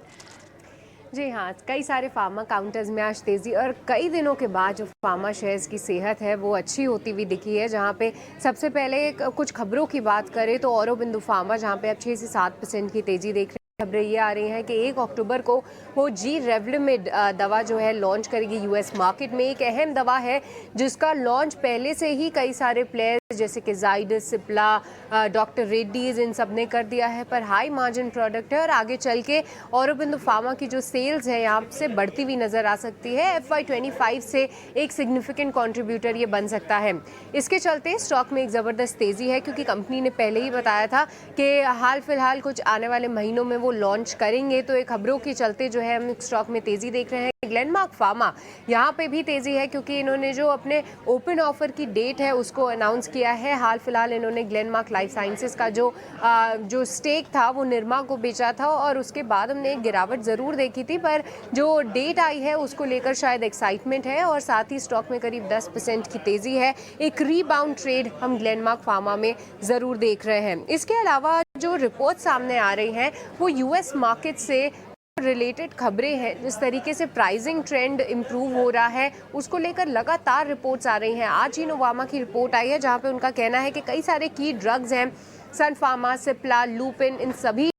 जी हाँ, कई सारे फार्मा काउंटर्स में आज तेज़ी, और कई दिनों के बाद जो फार्मा शेयर्स की सेहत है वो अच्छी होती हुई दिखी है। जहाँ पे सबसे पहले कुछ खबरों की बात करें तो औरोबिंदु फार्मा, जहाँ पे अब 6 से 7% की तेज़ी देख रहे हैं। खबरें ये आ रही हैं कि 1 अक्टूबर को वो जी रेवलिमिड दवा जो है लॉन्च करेगी यूएस मार्केट में। एक अहम दवा है जिसका लॉन्च पहले से ही कई सारे प्लेयर्स जैसे कि जाइडस, सिप्ला, डॉक्टर रेड्डीज, इन सब ने कर दिया है, पर हाई मार्जिन प्रोडक्ट है और आगे चल के औरोबिंदु फार्मा की जो सेल्स है यहाँ से बढ़ती हुई नज़र आ सकती है। FY25 से एक सिग्निफिकेंट कंट्रीब्यूटर ये बन सकता है। इसके चलते स्टॉक में एक ज़बरदस्त तेज़ी है, क्योंकि कंपनी ने पहले ही बताया था कि हाल फिलहाल कुछ आने वाले महीनों में वो लॉन्च करेंगे। तो एक खबरों के चलते जो है हम स्टॉक में तेज़ी देख रहे हैं। ग्लेनमार्क फार्मा, यहाँ पे भी तेज़ी है, क्योंकि इन्होंने जो अपने ओपन ऑफर की डेट है उसको अनाउंस किया है। हाल फिलहाल इन्होंने ग्लेनमार्क लाइफ साइंसेज का जो स्टेक था वो निरमा को बेचा था, और उसके बाद हमने एक गिरावट ज़रूर देखी थी, पर जो डेट आई है उसको लेकर शायद एक्साइटमेंट है, और साथ ही स्टॉक में करीब 10% की तेज़ी है। एक रीबाउंड ट्रेड हम ग्लेनमार्क फार्मा में ज़रूर देख रहे हैं। इसके अलावा जो रिपोर्ट सामने आ रही हैं वो यूएस मार्केट से रिलेटेड खबरें हैं। जिस तरीके से प्राइसिंग ट्रेंड इम्प्रूव हो रहा है उसको लेकर लगातार रिपोर्ट्स आ रही हैं। आज ही नोवामा की रिपोर्ट आई है, जहां पे उनका कहना है कि कई सारे की ड्रग्स हैं, सन फार्मा, सिप्ला, लूपिन, इन सभी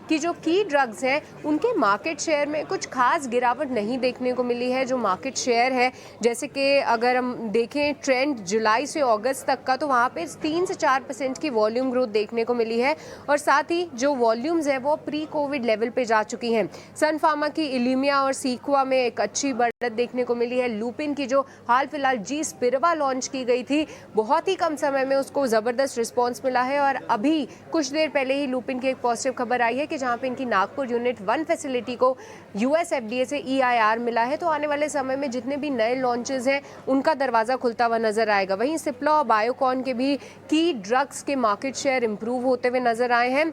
की जो की ड्रग्स हैं उनके मार्केट शेयर में कुछ खास गिरावट नहीं देखने को मिली है। जो मार्केट शेयर है, जैसे कि अगर हम देखें ट्रेंड जुलाई से अगस्त तक का, तो वहाँ पे 3 से 4% की वॉल्यूम ग्रोथ देखने को मिली है, और साथ ही जो वॉल्यूम्स है वो प्री कोविड लेवल पे जा चुकी हैं। सन फार्मा की इलिमिया और सीक्वा में एक अच्छी बढ़त देखने को मिली है। लूपिन की जो हाल फिलहाल जी स्पिरवा लॉन्च की गई थी, बहुत ही कम समय में उसको ज़बरदस्त रिस्पॉन्स मिला है, और अभी कुछ देर पहले ही लूपिन की एक पॉजिटिव खबर आई है कि जहां पे इनकी नागपुर यूनिट 1 फैसिलिटी को यूएस एफडीए से EIR मिला है। तो आने वाले समय में जितने भी नए लॉन्चेस हैं उनका दरवाज़ा खुलता हुआ नजर आएगा। वहीं सिप्ला और बायोकॉन के भी की ड्रग्स के मार्केट शेयर इंप्रूव होते हुए नजर आए हैं।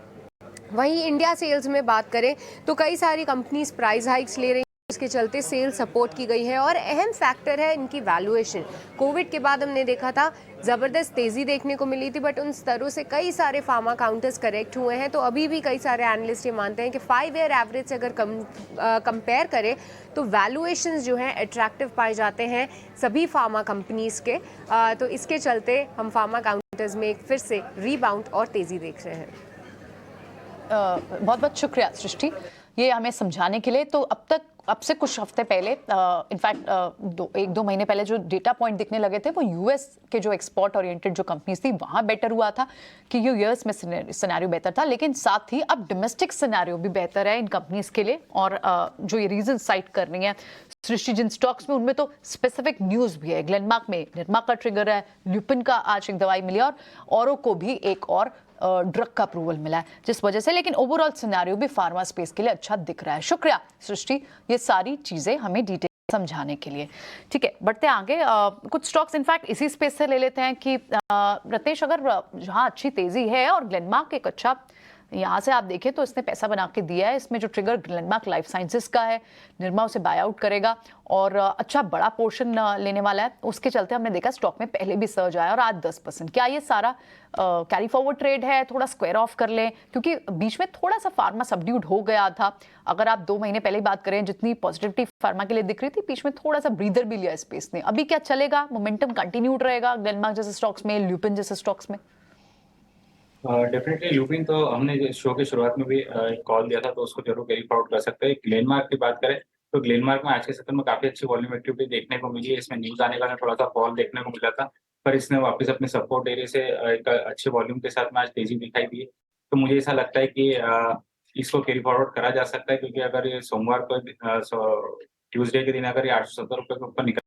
वहीं इंडिया सेल्स में बात करें तो कई सारी कंपनीज प्राइस हाइक्स ले रही हैं, इसके चलते सेल सपोर्ट की गई है, और अहम फैक्टर है इनकी वैल्यूएशन। कोविड के बाद हमने देखा था ज़बरदस्त तेज़ी देखने को मिली थी, बट उन स्तरों से कई सारे फार्मा काउंटर्स करेक्ट हुए हैं। तो अभी भी कई सारे एनालिस्ट ये मानते हैं कि 5 ईयर एवरेज से अगर कंपेयर करें तो वैल्यूएशंस जो हैं अट्रैक्टिव पाए जाते हैं सभी फार्मा कंपनीज़ के। तो इसके चलते हम फार्मा काउंटर्स में एक फिर से रीबाउंड और तेज़ी देख रहे हैं। बहुत बहुत शुक्रिया सृष्टि, ये हमें समझाने के लिए। तो अब तक अब से कुछ हफ्ते पहले इनफैक्ट एक दो महीने पहले जो डेटा पॉइंट दिखने लगे थे वो यूएस के जो एक्सपोर्ट ओरिएंटेड जो कंपनीज थी वहां बेटर हुआ था कि यूएस में सिनेरियो बेहतर था, लेकिन साथ ही अब डोमेस्टिक सिनेरियो भी बेहतर है इन कंपनीज के लिए। और जो ये रीजन साइट कर रही है सृष्टि जिन स्टॉक्स में, उनमें तो स्पेसिफिक न्यूज भी है। ग्लेनमार्क में निर्मा का ट्रिगर है, ल्यूपिन का आज एक दवाई मिली और औरों को भी एक और ड्रग का अप्रूवल मिला है जिस वजह से, लेकिन ओवरऑल सिनेरियो भी फार्मा स्पेस के लिए अच्छा दिख रहा है। शुक्रिया सृष्टि ये सारी चीजें हमें डिटेल समझाने के लिए। ठीक है, बढ़ते आगे। कुछ स्टॉक्स इनफैक्ट इसी स्पेस से ले लेते हैं कि रत्नेश, अगर जहां अच्छी तेजी है और ग्लेनमार्क एक अच्छा, यहाँ से आप देखें तो इसने पैसा बना के दिया है। इसमें जो ट्रिगर ग्लेनमार्क लाइफ साइंसेस का है, निर्मा उसे बाय आउट करेगा और अच्छा बड़ा पोर्शन लेने वाला है। उसके चलते हमने देखा स्टॉक में पहले भी सर्ज आया और आज 10%। क्या ये सारा कैरी फॉरवर्ड ट्रेड है? थोड़ा स्क्वायर ऑफ कर लें, क्योंकि बीच में थोड़ा सा फार्मा सबड्यूड हो गया था। अगर आप 2 महीने पहले ही बात करें, जितनी पॉजिटिविटी फार्मा के लिए दिख रही थी, बीच में थोड़ा सा ब्रीदर भी लिया स्पेस ने। अभी क्या चलेगा? मोमेंटम कंटिन्यूड रहेगा ग्लेनमार्क जैसे स्टॉक्स में, ल्यूपिन जैसे स्टॉक्स में? डेफिनेटली लूपिन तो हमने शो की शुरुआत में भी एक कॉल दिया था, तो उसको जरूर कैरी फॉरवर्ड कर सकते हैं। ग्लेनमार्क की बात करें तो ग्लेनमार्क में आज के सत्र में काफी अच्छी वॉल्यूम एक्टिविटी देखने को मिली है। इसमें न्यूज आने का थोड़ा सा फॉल देखने को मिला था, पर इसने वापस अपने सपोर्ट एरिया से एक अच्छे वॉल्यूम के साथ में आज तेजी दिखाई दी है। तो मुझे ऐसा लगता है कि इसको कैरी फॉरवर्ड करा जा सकता है, क्योंकि अगर ये सोमवार को ट्यूसडे के दिन अगर ये 870 रुपए के ऊपर निकल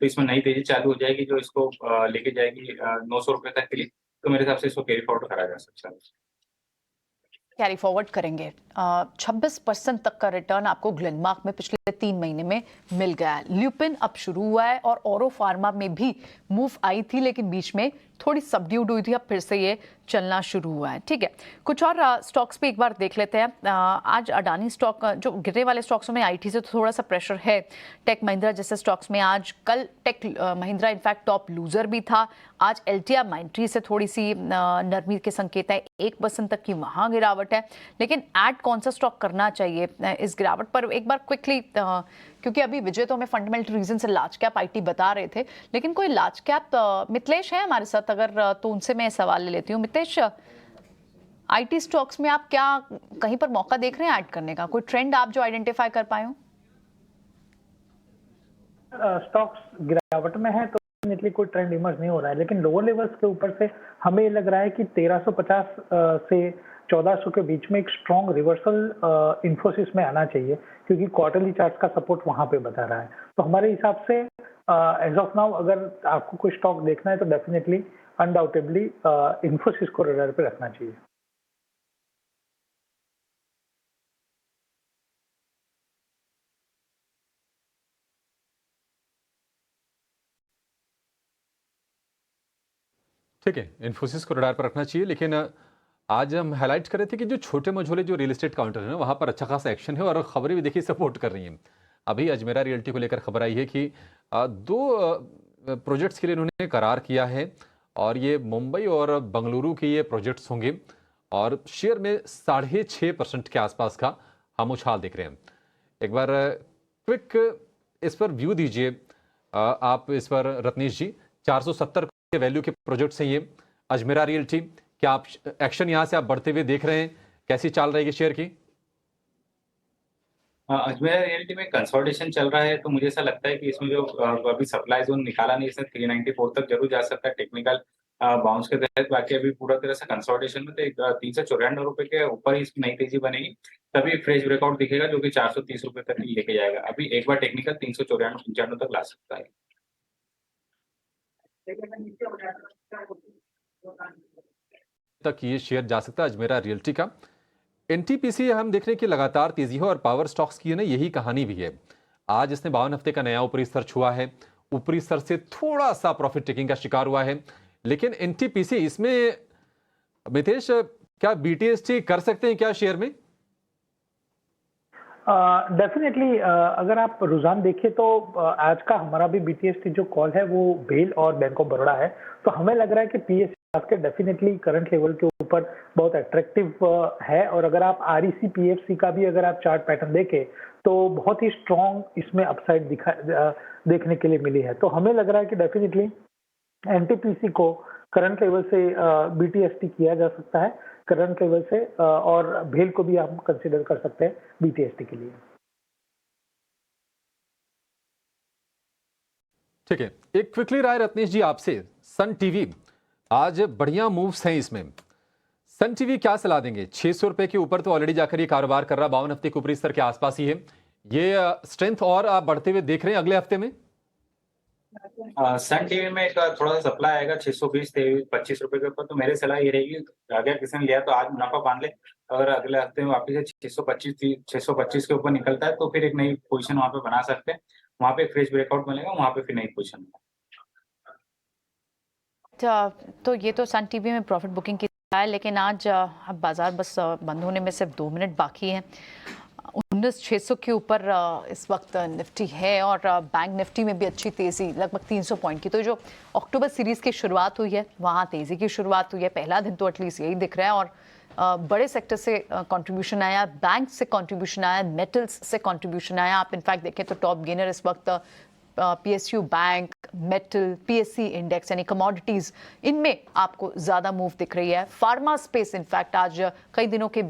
तो इसमें नई तेजी चालू हो जाएगी, जो इसको लेके जाएगी 900 रुपए तक के लिए। तो मेरे हिसाब से इसको कैरी फॉरवर्ड करा जा सकता है। कैरी फॉरवर्ड करेंगे। 26% तक का रिटर्न आपको ग्लेनमार्क में पिछले 3 महीने में मिल गया है। ल्यूपिन अब शुरू हुआ है और औरो फार्मा में भी मूव आई थी, लेकिन बीच में थोड़ी सबड्यूड हुई थी, अब फिर से ये चलना शुरू हुआ है। ठीक है, कुछ और स्टॉक्स भी एक बार देख लेते हैं। आज अडानी स्टॉक, जो गिरने वाले स्टॉक्स में आईटी से तो थोड़ा सा प्रेशर है। टेक महिंद्रा जैसे स्टॉक्स में आज, कल tech Mahindra in fact top loser भी था। आज एल्टिया माइंट्री से थोड़ी सी नरमी के संकेत है, 1% तक की वहां गिरावट है। लेकिन ऐड कौन सा स्टॉक करना चाहिए इस गिरावट पर? एक बार क्विकली, क्योंकि अभी विजय तो हमें फंडामेंटल रीजन से लार्ज कैप आईटी बता रहे थे, लेकिन कोई लार्ज कैप मिथिलेश है हमारे साथ अगर, तो उनसे मैं सवाल ले लेती हूँ। मिथिलेश, आईटी स्टॉक्स में आप क्या कहीं पर मौका देख रहे हैं ऐड करने का? कोई ट्रेंड आप जो आइडेंटिफाई कर पाए हो? स्टॉक्स गिरावट में है तो डेफिनेटली कोई ट्रेंड इमर्ज नहीं हो रहा है, लेकिन लोअर लेवल्स के ऊपर से हमें ये लग रहा है कि 1350 से 1400 के बीच में एक स्ट्रॉन्ग रिवर्सल इन्फोसिस में आना चाहिए, क्योंकि क्वार्टरली चार्ट का सपोर्ट वहां पे बता रहा है। तो हमारे हिसाब से एज ऑफ नाउ अगर आपको कोई स्टॉक देखना है तो डेफिनेटली अनडाउटेबली इन्फोसिस को रडार पे रखना चाहिए। ठीक है, इन्फोसिस को रडार पर रखना चाहिए। लेकिन आज हम हाईलाइट कर रहे थे कि जो छोटे मझोले जो रियल एस्टेट काउंटर है ना, वहाँ पर अच्छा खासा एक्शन है और खबरें भी देखिए सपोर्ट कर रही हैं। अभी अजमेरा रियल्टी को लेकर खबर आई है कि 2 प्रोजेक्ट्स के लिए इन्होंने करार किया है और ये मुंबई और बंगलुरु के ये प्रोजेक्ट्स होंगे और शेयर में 6.5% के आसपास का हम उछाल देख रहे हैं। एक बार क्विक इस पर व्यू दीजिए आप इस पर रत्नेश जी। 470 के वैल्यू के प्रोजेक्ट्स हैं ये अजमेरा रियल्टी। क्या आप एक्शन यहां से आप बढ़ते हुए देख रहे हैं? कैसी चाल रहेगी शेयर की? अजमेरा रियल्टी में कंसोलिडेशन चल रहा है, तो मुझे ऐसा लगता है कि इसमें जो अभी सप्लाई जोन निकाला नहीं, इसमें 394 तक जरूर जा सकता है टेक्निकल बाउंस के तहत। बाकी अभी पूरा तरह से कंसोलिडेशन में, तो 394 रुपए के ऊपर ही इसकी नई तेजी बनेगी, तभी फ्रेश ब्रेकआउट दिखेगा जो कि 430 रुपए तक लेके जाएगा। अभी एक बार टेक्निकल 394-95 तक ला सकता है। तक ये शेयर जा सकता है अजमेरा रियल्टी का। एनटीपीसी हम देख रहे हैं कि लगातार तेजी है और पावर स्टॉक्स की है ना, यही कहानी भी है। आज इसने 52 हफ्ते का नया ऊपरी स्तर छुआ है, ऊपरी स्तर से थोड़ा सा प्रॉफिट टेकिंग का शिकार हुआ है। लेकिन एनटीपीसी इसमें मितेश क्या बीटीएसटी कर सकते हैं क्या शेयर में? डेफिनेटली अगर आप रुझान देखें तो आज का हमारा भी बीटीएसटी जो कॉल है वो भेल और बैंक ऑफ बड़ौदा है, तो हमें लग रहा है कि PSC basket definitely current level के ऊपर बहुत अट्रैक्टिव है। और अगर आप आरईसी पीएफसी का भी अगर आप चार्ट पैटर्न देखें तो बहुत ही स्ट्रॉन्ग इसमें अपसाइड देखने के लिए मिली है। तो हमें लग रहा है कि डेफिनेटली एनटीपीसी को करंट लेवल से बीटीएसटी किया जा सकता है, करंट लेवल से, और भेल को भी आप कंसिडर कर सकते हैं बीटीएसटी के लिए। ठीक है, एक क्विकली राय रत्नेश जी आपसे। सन टीवी आज बढ़िया मूव्स हैं इसमें, सन टीवी क्या सलाह देंगे? 600 रुपए के ऊपर तो ऑलरेडी जाकर ये कारोबार कर रहा, 52 हफ्ते के ऊपरी स्तर के आसपास ही है। ये स्ट्रेंथ और आप बढ़ते हुए देख रहे हैं अगले हफ्ते में? सन टीवी में एक थोड़ा सा सप्लाई आएगा 620 25 रुपए के ऊपर, तो मेरी सलाह ये रहेगी अगर किसी ने लिया तो आज मुनाफा बांध ले। अगर अगले हफ्ते में वापिस 625 के ऊपर निकलता है तो फिर एक नई पोजीशन वहां पे बना सकते हैं, वहां पे एक फ्रेश ब्रेकआउट मिलेगा, वहां पे फिर नई पोजीशन। तो ये तो सन टीवी में प्रॉफिट बुकिंग की है, लेकिन आज अब बाजार बस बंद होने में सिर्फ 2 मिनट बाकी हैं। 19,600 के ऊपर इस वक्त निफ्टी है और बैंक निफ्टी में भी अच्छी तेज़ी, लगभग 300 पॉइंट की। तो जो अक्टूबर सीरीज़ की शुरुआत हुई है वहाँ तेज़ी की शुरुआत हुई है, पहला दिन तो एटलीस्ट यही दिख रहा है। और बड़े सेक्टर से कंट्रीब्यूशन आया, बैंक से कंट्रीब्यूशन आया, मेटल्स से कंट्रीब्यूशन आया। आप इनफैक्ट देखें तो टॉप गेनर इस वक्त PSU bank, metal, PSC index यानी कमोडिटीज, इनमें आपको ज़्यादा मूव दिख रही है। फार्मा स्पेस इनफैक्ट आज कई दिनों के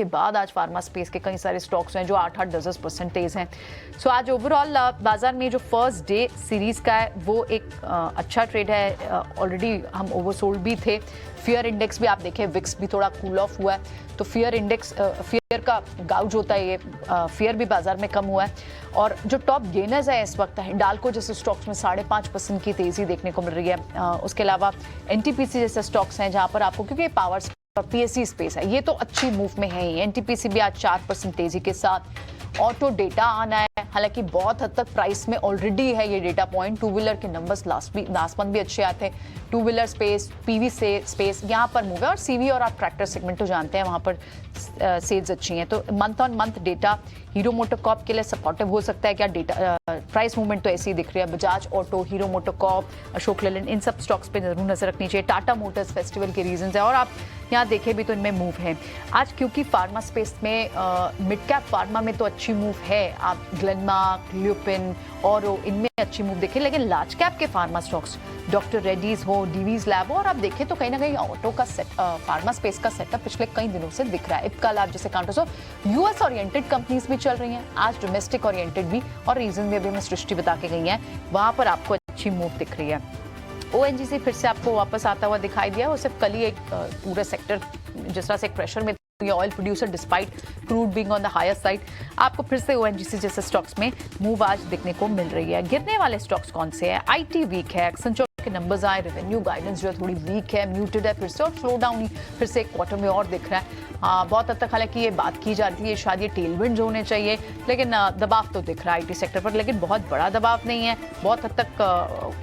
बाद आज फार्मा स्पेस के कई सारे स्टॉक्स हैं जो 8-8, 10% तेज़ हैं। सो आज ओवरऑल बाजार में जो फर्स्ट डे सीरीज़ का है वो एक अच्छा ट्रेड है। ऑलरेडी हम ओवरसोल्ड भी थे। फियर इंडेक्स भी आप देखें, विक्स भी थोड़ा कूल ऑफ हुआ है, तो फियर इंडेक्स, फियर का गाउज होता है, ये फियर भी बाजार में कम हुआ है। और जो टॉप गेनर्स है इस वक्त, हिंडाल्को जैसे स्टॉक्स में 5.5% की तेज़ी देखने को मिल रही है। उसके अलावा NTPC जैसे स्टॉक्स हैं जहां पर आपको, क्योंकि पावर PSC स्पेस है, ये तो अच्छी मूव में है ही। NTPC भी आज 4% तेज़ी के साथ। ऑटो डेटा आना है, हालांकि बहुत हद तक प्राइस में ऑलरेडी है ये डेटा पॉइंट। 2 व्हीलर के नंबर्स लास्ट मंथ भी अच्छे आते हैं। 2 व्हीलर स्पेस, PV से स्पेस यहाँ पर मूव है, और CV और आप ट्रैक्टर सेगमेंट तो जानते हैं वहाँ पर सेल्स अच्छी हैं। तो month on month data hero MotoCorp के लिए सपोर्टिव हो सकता है क्या? डेटा प्राइस मूवमेंट तो ऐसी ही दिख रही है। बजाज ऑटो, हीरो मोटोकॉर्प, अशोक लेलैंड, इन सब स्टॉक्स पे जरूर नजर रखनी चाहिए। टाटा मोटर्स फेस्टिवल के रीजन है, और आप यहाँ देखें भी तो इनमें मूव है आज, क्योंकि फार्मा स्पेस में मिड कैप फार्मा में तो अच्छी मूव है। आप ग्लेनमार्क, ल्यूपिन, औरो, इनमें अच्छी मूव देखें, लेकिन लार्ज कैप के फार्मा स्टॉक्स, डॉक्टर रेड्डीज हो, डीवीज लैब हो, और आप देखें तो कहीं ना कहीं ऑटो का फार्मा स्पेस का सेटअप पिछले कई दिनों से दिख रहा है। इप्का लैब जैसे काउंटर्स हो, यूएस ओरिएंटेड कंपनीज भी चल रही हैं आज, डोमेस्टिक ओरिएंटेड भी, और रीजन भी अभी हमें सृष्टि बता के गई है, वहां पर आपको अच्छी मूव दिख रही है। ONGC फिर से आपको वापस आता हुआ दिखाई दिया, वो सिर्फ कल ही एक पूरा सेक्टर जिस तरह से एक प्रेशर में oil producer despite crude being on the higher side, आपको फिर से ONGC जैसे स्टॉक्स में मूव आज देखने को मिल रही है। गिरने वाले स्टॉक्स कौन से हैं? IT वीक है, एक्सेंचर के नंबर्स आए, रेवेन्यू गाइडेंस जो है थोड़ी वीक है, म्यूटेड है फिर से, और स्लो डाउन ही फिर से एक क्वार्टर में और दिख रहा है। बहुत हद तक हालांकि ये बात की जा रही है शायद ये टेलविंड्स होने चाहिए, लेकिन दबाव तो दिख रहा है IT सेक्टर पर, लेकिन बहुत बड़ा दबाव नहीं है। बहुत हद तक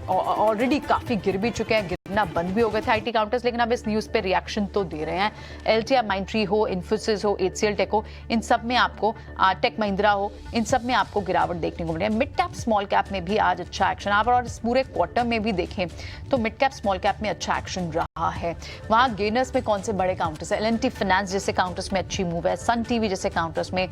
ऑलरेडी काफ़ी गिर भी चुके हैं, गिरना बंद भी हो गए थे IT काउंटर्स, लेकिन अब इस न्यूज़ पे रिएक्शन तो दे रहे हैं। LTI माइंट्री हो, इन्फोसिस हो, HCL टेक हो, इन सब में आपको, टेक महिंद्रा हो, इन सब में आपको गिरावट देखने को मिल रही है। मिड कैप स्मॉल कैप में भी आज अच्छा एक्शन आप, और इस पूरे क्वार्टर में भी देखें तो मिड कैप स्मॉल कैप में अच्छा एक्शन रहा है। वहाँ गेनर्स में कौन से बड़े काउंटर्स है? L&T फाइनेंस जैसे काउंटर्स में अच्छी मूव है, सन टीवी जैसे काउंटर्स में,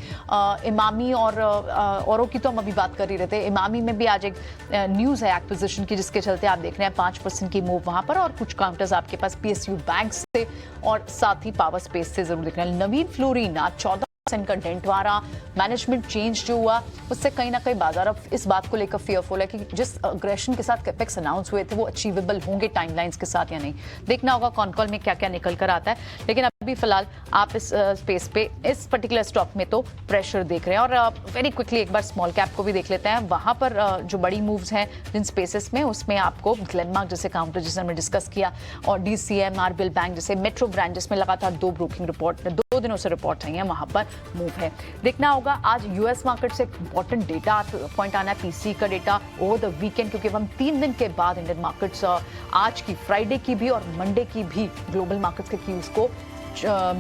इमामी और औरों की तो हम अभी बात कर ही रहे थे। इमामी में भी आज एक न्यूज़ है एक्विजिशन की, जिसके चलते आप देख रहे हैं 5% की मूव वहाँ पर, और कुछ काउंटर्स आपके पास PSU बैंक से और साथ ही पावर स्पेस से जरूर दिख रहे हैं। नवीन फ्लोरिन आज 14% का डेंट वारा, मैनेजमेंट चेंज जो हुआ उससे कहीं ना कहीं बाजार अब इस बात को लेकर फेयरफुल है कि जिस अग्रेशन के साथ कैपेक्स अनाउंस हुए थे वो अचीवेबल होंगे टाइमलाइंस के साथ या नहीं। देखना होगा कॉन कॉल में क्या क्या निकल कर आता है, लेकिन अभी फिलहाल आप इस स्पेस पे, इस पर्टिकुलर स्टॉक में तो प्रेशर देख रहे हैं। और वेरी क्विकली एक बार स्मॉल कैप को भी देख लेते हैं। वहां पर जो बड़ी मूव्स हैं जिन स्पेसेस में, उसमें आपको ग्लेनमार्क जैसे काउंटर जिसे हमने डिस्कस किया, और DCM, RBL बैंक जैसे, मेट्रो ब्रांड जिसमें लगातार 2 ब्रोकिंग रिपोर्ट 2 दिनों से रिपोर्ट आई है, वहां पर मूव है। देखना होगा आज US मार्केट से इंपॉर्टेंट डेटा पॉइंट आना है, PCE का डेटा ओवर द वीकेंड, क्योंकि हम 3 दिन के बाद इंडियन मार्केट्स आज की, फ्राइडे की भी और मंडे की भी ग्लोबल मार्केट्स के क्यूज को,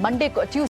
मंडे को